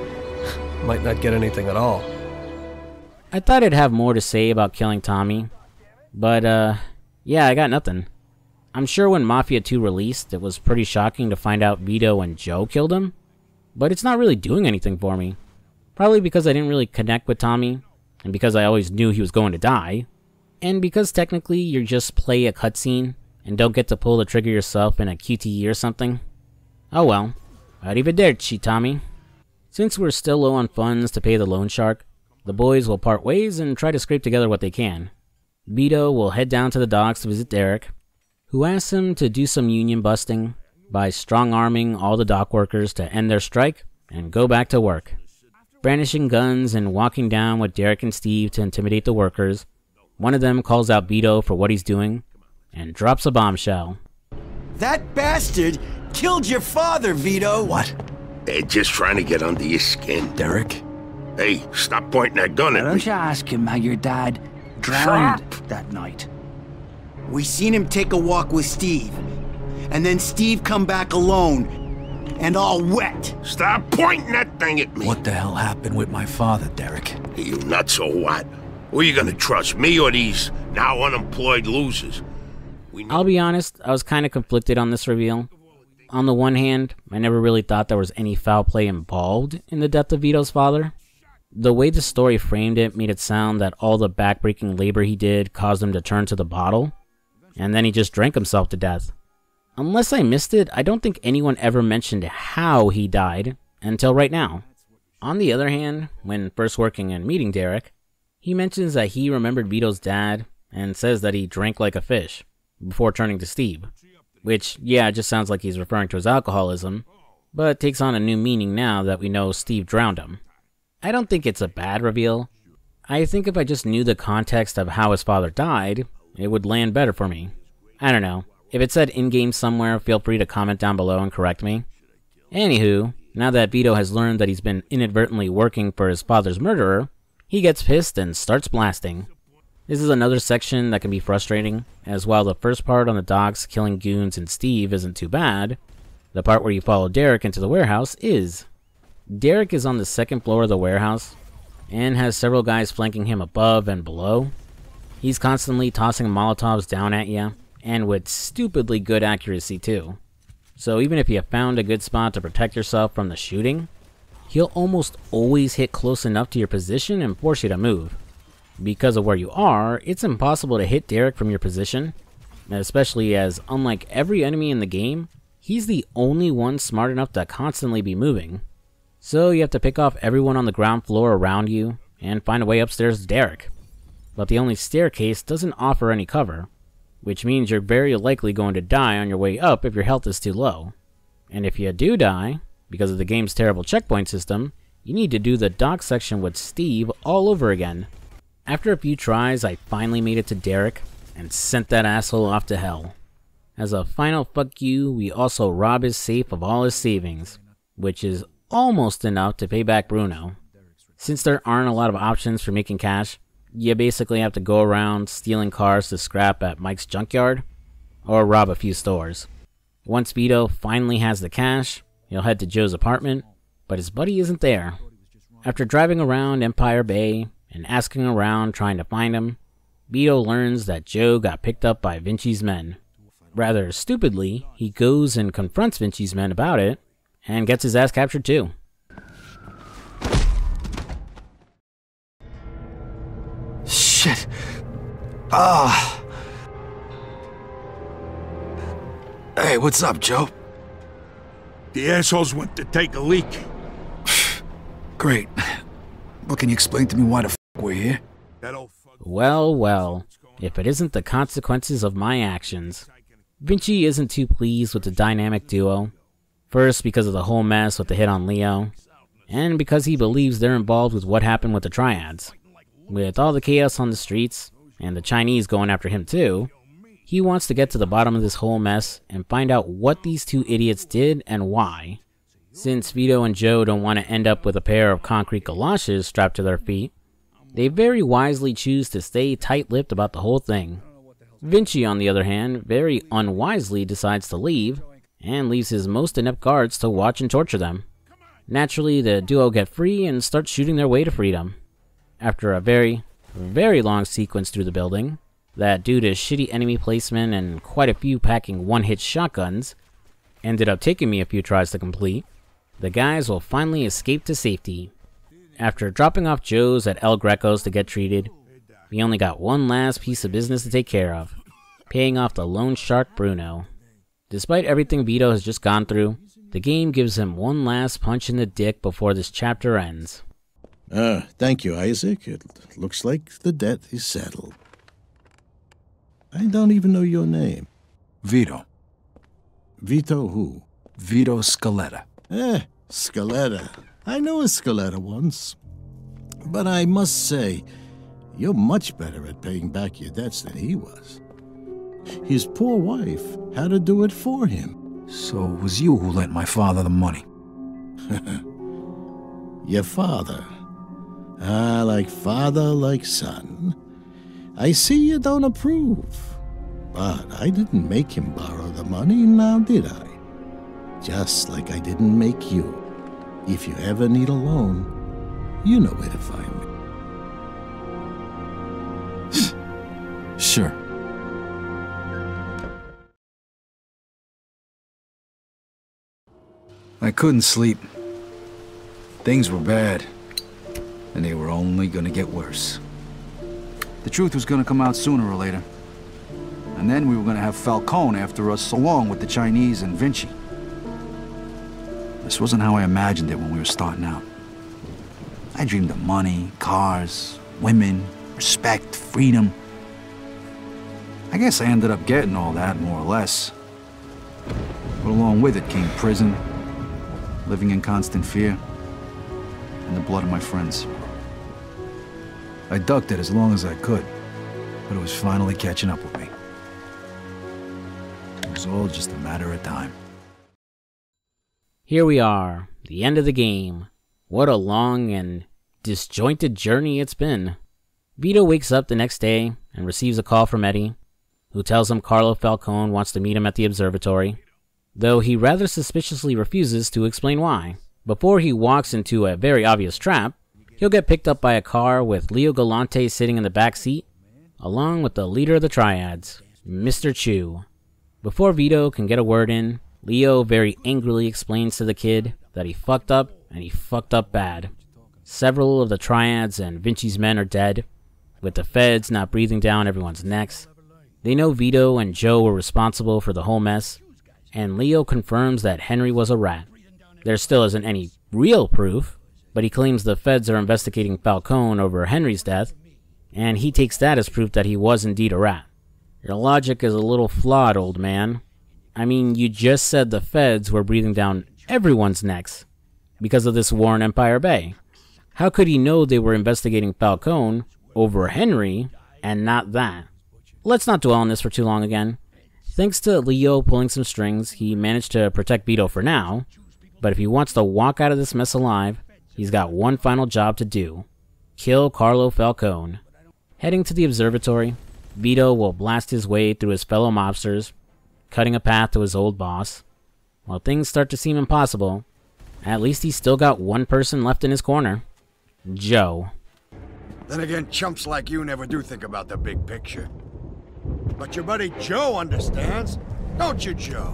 might not get anything at all.
I thought I'd have more to say about killing Tommy, but yeah, I got nothing. I'm sure when Mafia 2 released, it was pretty shocking to find out Vito and Joe killed him, but it's not really doing anything for me. Probably because I didn't really connect with Tommy, and because I always knew he was going to die, and because technically you just play a cutscene and don't get to pull the trigger yourself in a QTE or something. Oh well. Arrivederci, Tommy. Since we're still low on funds to pay the loan shark, the boys will part ways and try to scrape together what they can. Vito will head down to the docks to visit Derek, who asks him to do some union busting by strong-arming all the dock workers to end their strike and go back to work. Brandishing guns and walking down with Derek and Steve to intimidate the workers, one of them calls out Vito for what he's doing and drops a bombshell.
That bastard killed your father, Vito!
What? They're just trying to get under your skin.
Derek?
Hey, stop pointing that gun at me.
Why don't you ask him how your dad drowned that night?
We seen him take a walk with Steve. And then Steve come back alone. And all wet.
Stop pointing that thing at me.
What the hell happened with my father, Derek?
Hey, you nuts or what? Who are you gonna trust, me or these now unemployed losers?
I'll be honest, I was kind of conflicted on this reveal. On the one hand, I never really thought there was any foul play involved in the death of Vito's father. The way the story framed it made it sound that all the backbreaking labor he did caused him to turn to the bottle, and then he just drank himself to death. Unless I missed it, I don't think anyone ever mentioned how he died until right now. On the other hand, when first working and meeting Derek, he mentions that he remembered Vito's dad and says that he drank like a fish before turning to Steve. Which, yeah, just sounds like he's referring to his alcoholism, but takes on a new meaning now that we know Steve drowned him. I don't think it's a bad reveal. I think if I just knew the context of how his father died, it would land better for me. I don't know. If it said in-game somewhere, feel free to comment down below and correct me. Anywho, now that Vito has learned that he's been inadvertently working for his father's murderer, he gets pissed and starts blasting. This is another section that can be frustrating, as while the first part on the docks killing Goons and Steve isn't too bad, the part where you follow Derek into the warehouse is. Derek is on the second floor of the warehouse, and has several guys flanking him above and below. He's constantly tossing Molotovs down at you, and with stupidly good accuracy too. So even if you found a good spot to protect yourself from the shooting, he'll almost always hit close enough to your position and force you to move. Because of where you are, it's impossible to hit Derek from your position, especially as, unlike every enemy in the game, he's the only one smart enough to constantly be moving. So you have to pick off everyone on the ground floor around you, and find a way upstairs to Derek. But the only staircase doesn't offer any cover, which means you're very likely going to die on your way up if your health is too low. And if you do die, because of the game's terrible checkpoint system, you need to do the dock section with Steve all over again. After a few tries, I finally made it to Derek, and sent that asshole off to hell. As a final fuck you, we also rob his safe of all his savings, which is almost enough to pay back Bruno. Since there aren't a lot of options for making cash, you basically have to go around stealing cars to scrap at Mike's junkyard, or rob a few stores. Once Vito finally has the cash, he'll head to Joe's apartment, but his buddy isn't there. After driving around Empire Bay, and asking around trying to find him, Vito learns that Joe got picked up by Vinci's men. Rather stupidly, he goes and confronts Vinci's men about it, and gets his ass captured too.
Shit. Ah. Hey, what's up, Joe?
The assholes went to take a leak.
Great. Well, can you explain to me why the f we're here?
Well, well, if it isn't the consequences of my actions. Vinci isn't too pleased with the dynamic duo. First, because of the whole mess with the hit on Leo, and because he believes they're involved with what happened with the Triads. With all the chaos on the streets, and the Chinese going after him too, he wants to get to the bottom of this whole mess and find out what these two idiots did and why. Since Vito and Joe don't want to end up with a pair of concrete galoshes strapped to their feet, they very wisely choose to stay tight-lipped about the whole thing. Vinci, on the other hand, very unwisely decides to leave, and leaves his most inept guards to watch and torture them. Naturally, the duo get free and start shooting their way to freedom. After a very, very long sequence through the building, that due to shitty enemy placement and quite a few packing one-hit shotguns, ended up taking me a few tries to complete, the guys will finally escape to safety. After dropping off Joe's at El Greco's to get treated, we only got one last piece of business to take care of, paying off the loan shark Bruno. Despite everything Vito has just gone through, the game gives him one last punch in the dick before this chapter ends.
Thank you, Isaac. It looks like the debt is settled. I don't even know your name.
Vito.
Vito who?
Vito Scaletta.
Scaletta. I knew a Scaletta once. But I must say, you're much better at paying back your debts than he was. His poor wife had to do it for him.
So it was you who lent my father the money?
Your father? Ah, like father, like son. I see you don't approve. But I didn't make him borrow the money, now did I? Just like I didn't make you. If you ever need a loan, you know where to find me.
Sure. I couldn't sleep. Things were bad, and they were only gonna get worse. The truth was gonna come out sooner or later. And then we were gonna have Falcone after us, along with the Chinese and Vinci. This wasn't how I imagined it when we were starting out. I dreamed of money, cars, women, respect, freedom. I guess I ended up getting all that, more or less. But along with it came prison, living in constant fear, and the blood of my friends. I ducked it as long as I could, but it was finally catching up with me. It was all just a matter of time.
Here we are, the end of the game. What a long and disjointed journey it's been. Vito wakes up the next day and receives a call from Eddie, who tells him Carlo Falcone wants to meet him at the observatory, though he rather suspiciously refuses to explain why. Before he walks into a very obvious trap, he'll get picked up by a car with Leo Galante sitting in the back seat, along with the leader of the Triads, Mr. Chu. Before Vito can get a word in, Leo very angrily explains to the kid that he fucked up, and he fucked up bad. Several of the Triads and Vinci's men are dead, With the feds not breathing down everyone's necks, they know Vito and Joe were responsible for the whole mess, and Leo confirms that Henry was a rat. There still isn't any real proof, but he claims the feds are investigating Falcone over Henry's death, and he takes that as proof that he was indeed a rat. Your logic is a little flawed, old man. I mean, you just said the feds were breathing down everyone's necks because of this war in Empire Bay. How could he know they were investigating Falcone over Henry and not that? Let's not dwell on this for too long again. Thanks to Leo pulling some strings, he managed to protect Vito for now, but if he wants to walk out of this mess alive, he's got one final job to do: kill Carlo Falcone. Heading to the observatory, Vito will blast his way through his fellow mobsters, cutting a path to his old boss. While things start to seem impossible, at least he's still got one person left in his corner: Joe.
Then again, chumps like you never do think about the big picture. But your buddy Joe understands, don't you, Joe?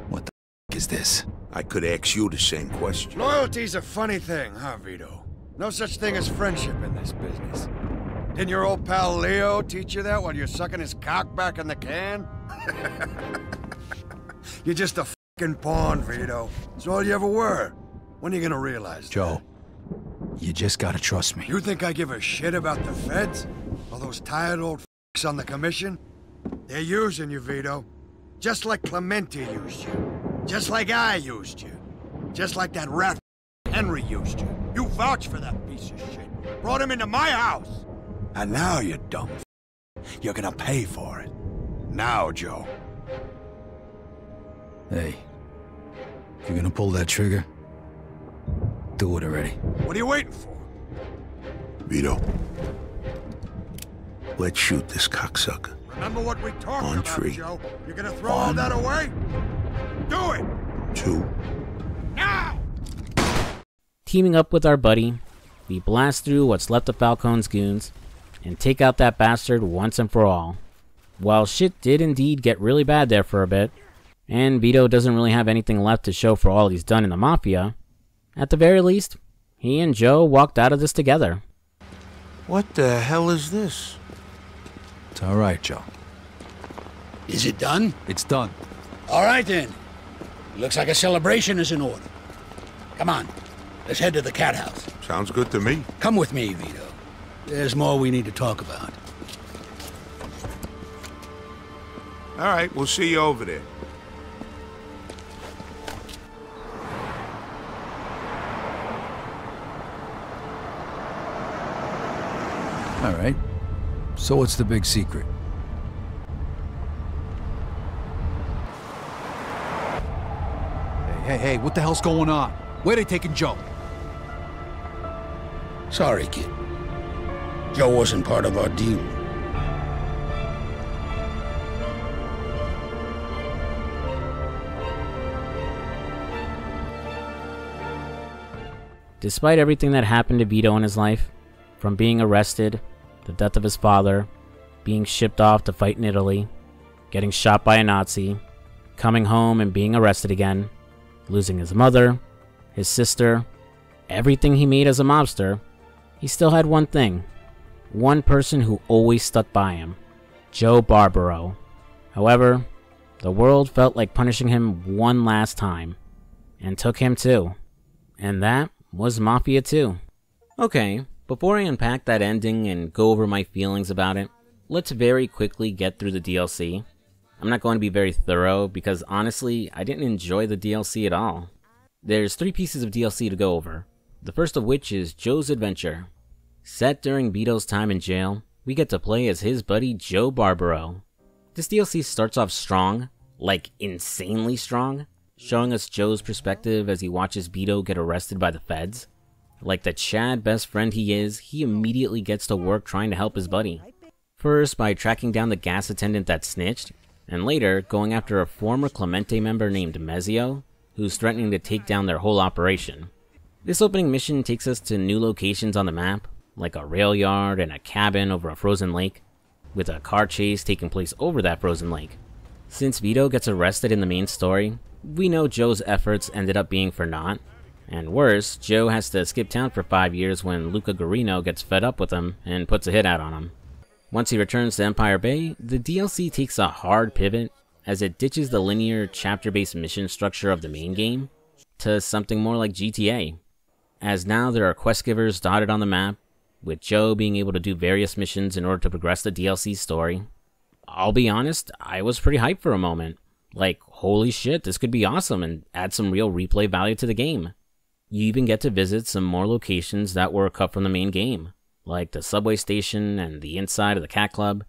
What the f is this? I could ask you the same question.
Loyalty's a funny thing, huh, Vito? No such thing as friendship in this business. Didn't your old pal Leo teach you that while you're sucking his cock back in the can? You're just a fucking pawn, Vito. That's all you ever were. When are you gonna realize
Joe, you just gotta trust me.
You think I give a shit about the feds? All those tired old f***s on the commission? They're using you, Vito. Just like Clemente used you. Just like I used you. Just like that rat Henry used you. You vouched for that piece of shit. Brought him into my house. And now, you dumb f***, you're gonna pay for it. Now, Joe.
Hey, if you're gonna pull that trigger, do it already.
What are you waiting for?
Vito, let's shoot this cocksucker.
Remember what we talked
On
about,
tree.
Joe? You're gonna throw all that away? Do it!
2.
Now!
Teaming up with our buddy, we blast through what's left of Falcone's goons and take out that bastard once and for all. While shit did indeed get really bad there for a bit, and Vito doesn't really have anything left to show for all he's done in the Mafia, at the very least, he and Joe walked out of this together.
What the hell is this?
It's all right, Joe.
Is it done?
It's done.
All right, then. Looks like a celebration is in order. Come on, let's head to the cat house.
Sounds good to me.
Come with me, Vito. There's more we need to talk about.
All right, we'll see you over there.
All right. So what's the big secret? Hey, what the hell's going on? Where they taking Joe?
Sorry, kid. Joe wasn't part of our deal.
Despite everything that happened to Vito in his life, from being arrested, the death of his father, being shipped off to fight in Italy, getting shot by a Nazi, coming home and being arrested again, losing his mother, his sister, everything he made as a mobster, he still had one thing. One person who always stuck by him: Joe Barbaro. However, the world felt like punishing him one last time, and took him too. And that was Mafia 2. Okay, before I unpack that ending and go over my feelings about it, let's very quickly get through the DLC. I'm not going to be very thorough because honestly, I didn't enjoy the DLC at all. There's 3 pieces of DLC to go over, the first of which is Joe's adventure. Set during Vito's time in jail, we get to play as his buddy Joe Barbaro. This DLC starts off strong, like insanely strong, showing us Joe's perspective as he watches Vito get arrested by the feds. Like the Chad best friend he is, he immediately gets to work trying to help his buddy. First by tracking down the gas attendant that snitched, and later going after a former Clemente member named Mezio, who's threatening to take down their whole operation. This opening mission takes us to new locations on the map, like a rail yard and a cabin over a frozen lake, with a car chase taking place over that frozen lake. Since Vito gets arrested in the main story, we know Joe's efforts ended up being for naught, And worse, Joe has to skip town for 5 years when Luca Guarino gets fed up with him and puts a hit out on him. Once he returns to Empire Bay, the DLC takes a hard pivot as it ditches the linear chapter-based mission structure of the main game to something more like GTA, as now there are quest givers dotted on the map, with Joe being able to do various missions in order to progress the DLC story. I'll be honest, I was pretty hyped for a moment. Like, holy shit, this could be awesome and add some real replay value to the game. You even get to visit some more locations that were cut from the main game, like the subway station and the inside of the Cat Club.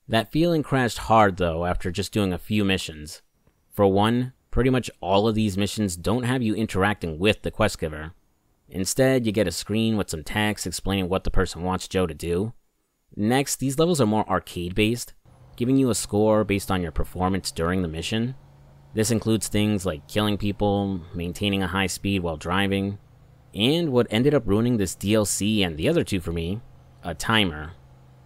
That feeling crashed hard though after just doing a few missions. For one, pretty much all of these missions don't have you interacting with the quest giver. Instead, you get a screen with some text explaining what the person wants Joe to do. Next, these levels are more arcade-based, giving you a score based on your performance during the mission. This includes things like killing people, maintaining a high speed while driving, and what ended up ruining this DLC and the other two for me, a timer.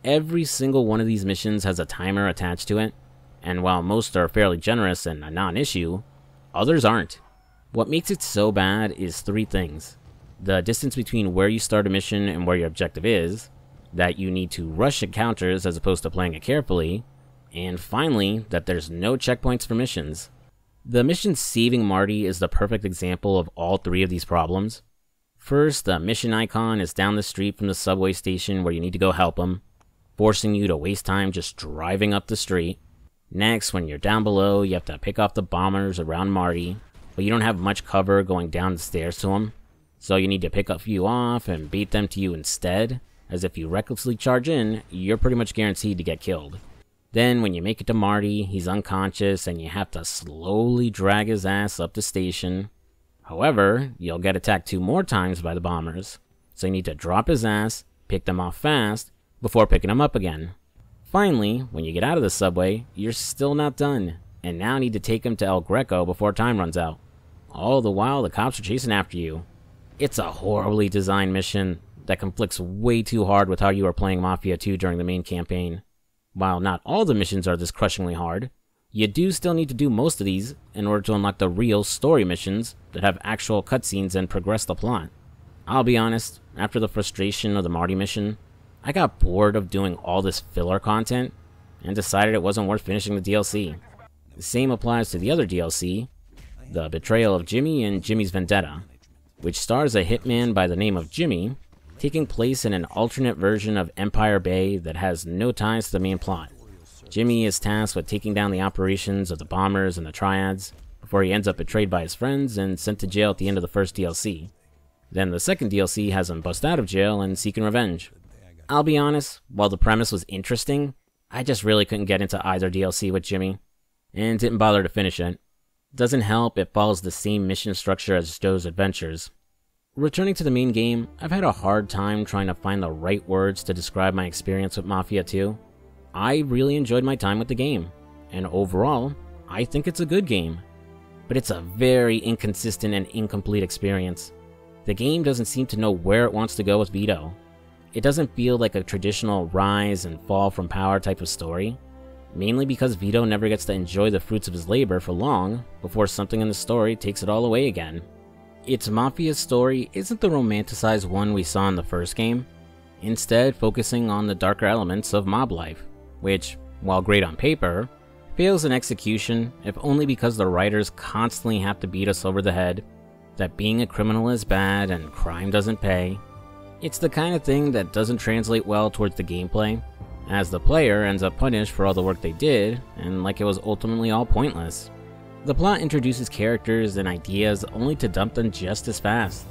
Every single one of these missions has a timer attached to it, and while most are fairly generous and a non-issue, others aren't. What makes it so bad is three things: the distance between where you start a mission and where your objective is, that you need to rush encounters as opposed to playing it carefully, and finally, that there's no checkpoints for missions. The mission saving Marty is the perfect example of all three of these problems. First, the mission icon is down the street from the subway station where you need to go help him, forcing you to waste time just driving up the street. Next, when you're down below, you have to pick off the bombers around Marty, but you don't have much cover going down the stairs to him, so you need to pick a few off and bait them to you instead, as if you recklessly charge in, you're pretty much guaranteed to get killed. Then, when you make it to Marty, he's unconscious and you have to slowly drag his ass up the station. However, you'll get attacked 2 more times by the bombers, so you need to drop his ass, pick them off fast, before picking him up again. Finally, when you get out of the subway, you're still not done, and now need to take him to El Greco before time runs out. All the while, the cops are chasing after you. It's a horribly designed mission that conflicts way too hard with how you are playing Mafia 2 during the main campaign. While not all the missions are this crushingly hard, you do still need to do most of these in order to unlock the real story missions that have actual cutscenes and progress the plot. I'll be honest, after the frustration of the Marty mission, I got bored of doing all this filler content and decided it wasn't worth finishing the DLC. The same applies to the other DLC, The Betrayal of Jimmy and Jimmy's Vendetta, which stars a hitman by the name of Jimmy, taking place in an alternate version of Empire Bay that has no ties to the main plot. Jimmy is tasked with taking down the operations of the bombers and the triads, before he ends up betrayed by his friends and sent to jail at the end of the first DLC. Then the second DLC has him bust out of jail and seeking revenge. I'll be honest, while the premise was interesting, I just really couldn't get into either DLC with Jimmy, and didn't bother to finish it. Doesn't help, it follows the same mission structure as Joe's adventures. Returning to the main game, I've had a hard time trying to find the right words to describe my experience with Mafia 2. I really enjoyed my time with the game, and overall, I think it's a good game. But it's a very inconsistent and incomplete experience. The game doesn't seem to know where it wants to go with Vito. It doesn't feel like a traditional rise and fall from power type of story, mainly because Vito never gets to enjoy the fruits of his labor for long before something in the story takes it all away again. Its Mafia story isn't the romanticized one we saw in the first game, instead focusing on the darker elements of mob life, which, while great on paper, fails in execution if only because the writers constantly have to beat us over the head that being a criminal is bad and crime doesn't pay. It's the kind of thing that doesn't translate well towards the gameplay, as the player ends up punished for all the work they did, and like it was ultimately all pointless. The plot introduces characters and ideas only to dump them just as fast.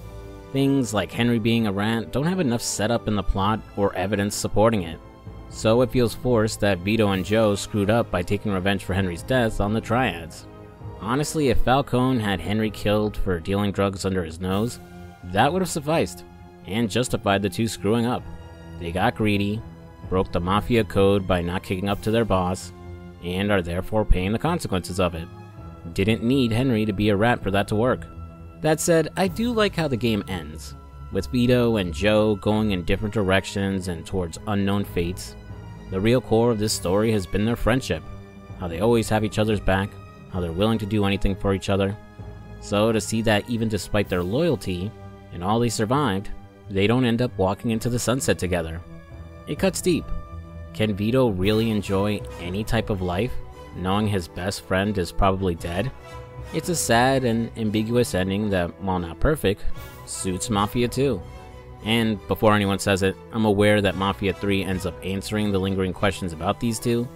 Things like Henry being a rat don't have enough setup in the plot or evidence supporting it, so it feels forced that Vito and Joe screwed up by taking revenge for Henry's death on the triads. Honestly, if Falcone had Henry killed for dealing drugs under his nose, that would have sufficed, and justified the two screwing up. They got greedy, broke the Mafia code by not kicking up to their boss, and are therefore paying the consequences of it. Didn't need Henry to be a rat for that to work. That said, I do like how the game ends, with Vito and Joe going in different directions and towards unknown fates. The real core of this story has been their friendship, how they always have each other's back, how they're willing to do anything for each other. So to see that even despite their loyalty, and all they survived, they don't end up walking into the sunset together. It cuts deep. Can Vito really enjoy any type of life, knowing his best friend is probably dead? It's a sad and ambiguous ending that, while not perfect, suits Mafia 2. And before anyone says it, I'm aware that Mafia 3 ends up answering the lingering questions about these two,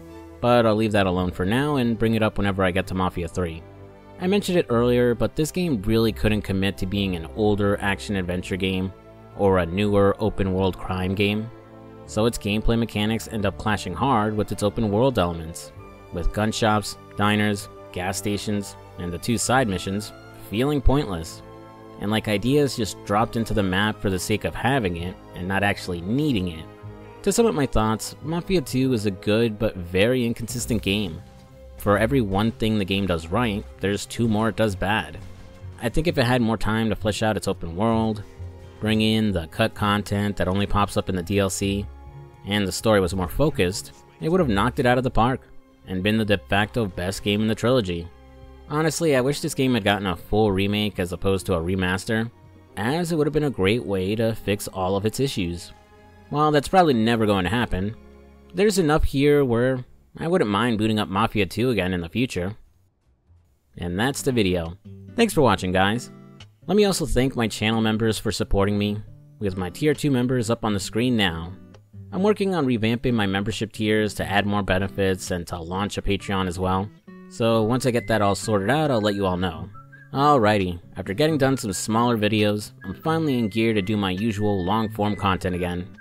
but I'll leave that alone for now and bring it up whenever I get to Mafia 3. I mentioned it earlier, but this game really couldn't commit to being an older action-adventure game or a newer open-world crime game, so its gameplay mechanics end up clashing hard with its open-world elements, with gun shops, diners, gas stations, and the 2 side missions feeling pointless, and like ideas just dropped into the map for the sake of having it and not actually needing it. To sum up my thoughts, Mafia 2 is a good but very inconsistent game. For every one thing the game does right, there's 2 more it does bad. I think if it had more time to flesh out its open world, bring in the cut content that only pops up in the DLC, and the story was more focused, it would have knocked it out of the park, and been the de facto best game in the trilogy. Honestly, I wish this game had gotten a full remake as opposed to a remaster, as it would have been a great way to fix all of its issues. While that's probably never going to happen, there's enough here where I wouldn't mind booting up Mafia 2 again in the future. And that's the video. Thanks for watching, guys. Let me also thank my channel members for supporting me, with my tier 2 members up on the screen now. I'm working on revamping my membership tiers to add more benefits and to launch a Patreon as well. So once I get that all sorted out, I'll let you all know. Alrighty, after getting done some smaller videos, I'm finally in gear to do my usual long-form content again.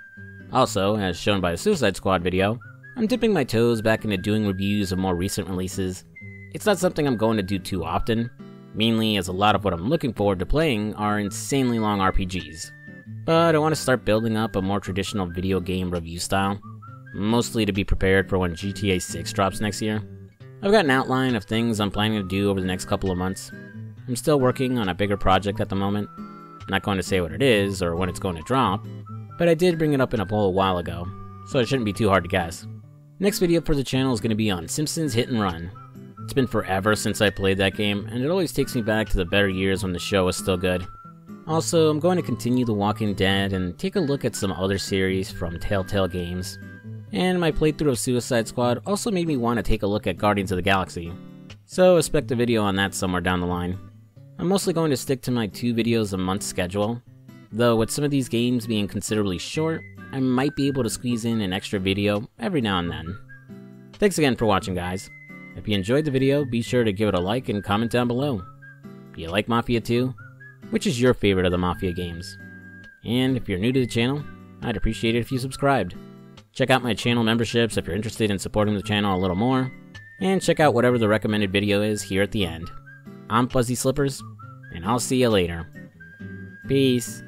Also, as shown by the Suicide Squad video, I'm dipping my toes back into doing reviews of more recent releases. It's not something I'm going to do too often, mainly as a lot of what I'm looking forward to playing are insanely long RPGs. But I want to start building up a more traditional video game review style, mostly to be prepared for when GTA 6 drops next year. I've got an outline of things I'm planning to do over the next couple of months. I'm still working on a bigger project at the moment. Not going to say what it is or when it's going to drop, but I did bring it up in a poll a while ago, so it shouldn't be too hard to guess. Next video for the channel is going to be on Simpsons Hit and Run. It's been forever since I played that game, and it always takes me back to the better years when the show was still good. Also, I'm going to continue The Walking Dead and take a look at some other series from Telltale Games. And my playthrough of Suicide Squad also made me want to take a look at Guardians of the Galaxy. So expect a video on that somewhere down the line. I'm mostly going to stick to my 2 videos a month schedule, though with some of these games being considerably short, I might be able to squeeze in an extra video every now and then. Thanks again for watching, guys. If you enjoyed the video, be sure to give it a like and comment down below. Do you like Mafia 2? Which is your favorite of the Mafia games? And if you're new to the channel, I'd appreciate it if you subscribed. Check out my channel memberships if you're interested in supporting the channel a little more, and check out whatever the recommended video is here at the end. I'm FuzzySlippers, and I'll see you later. Peace.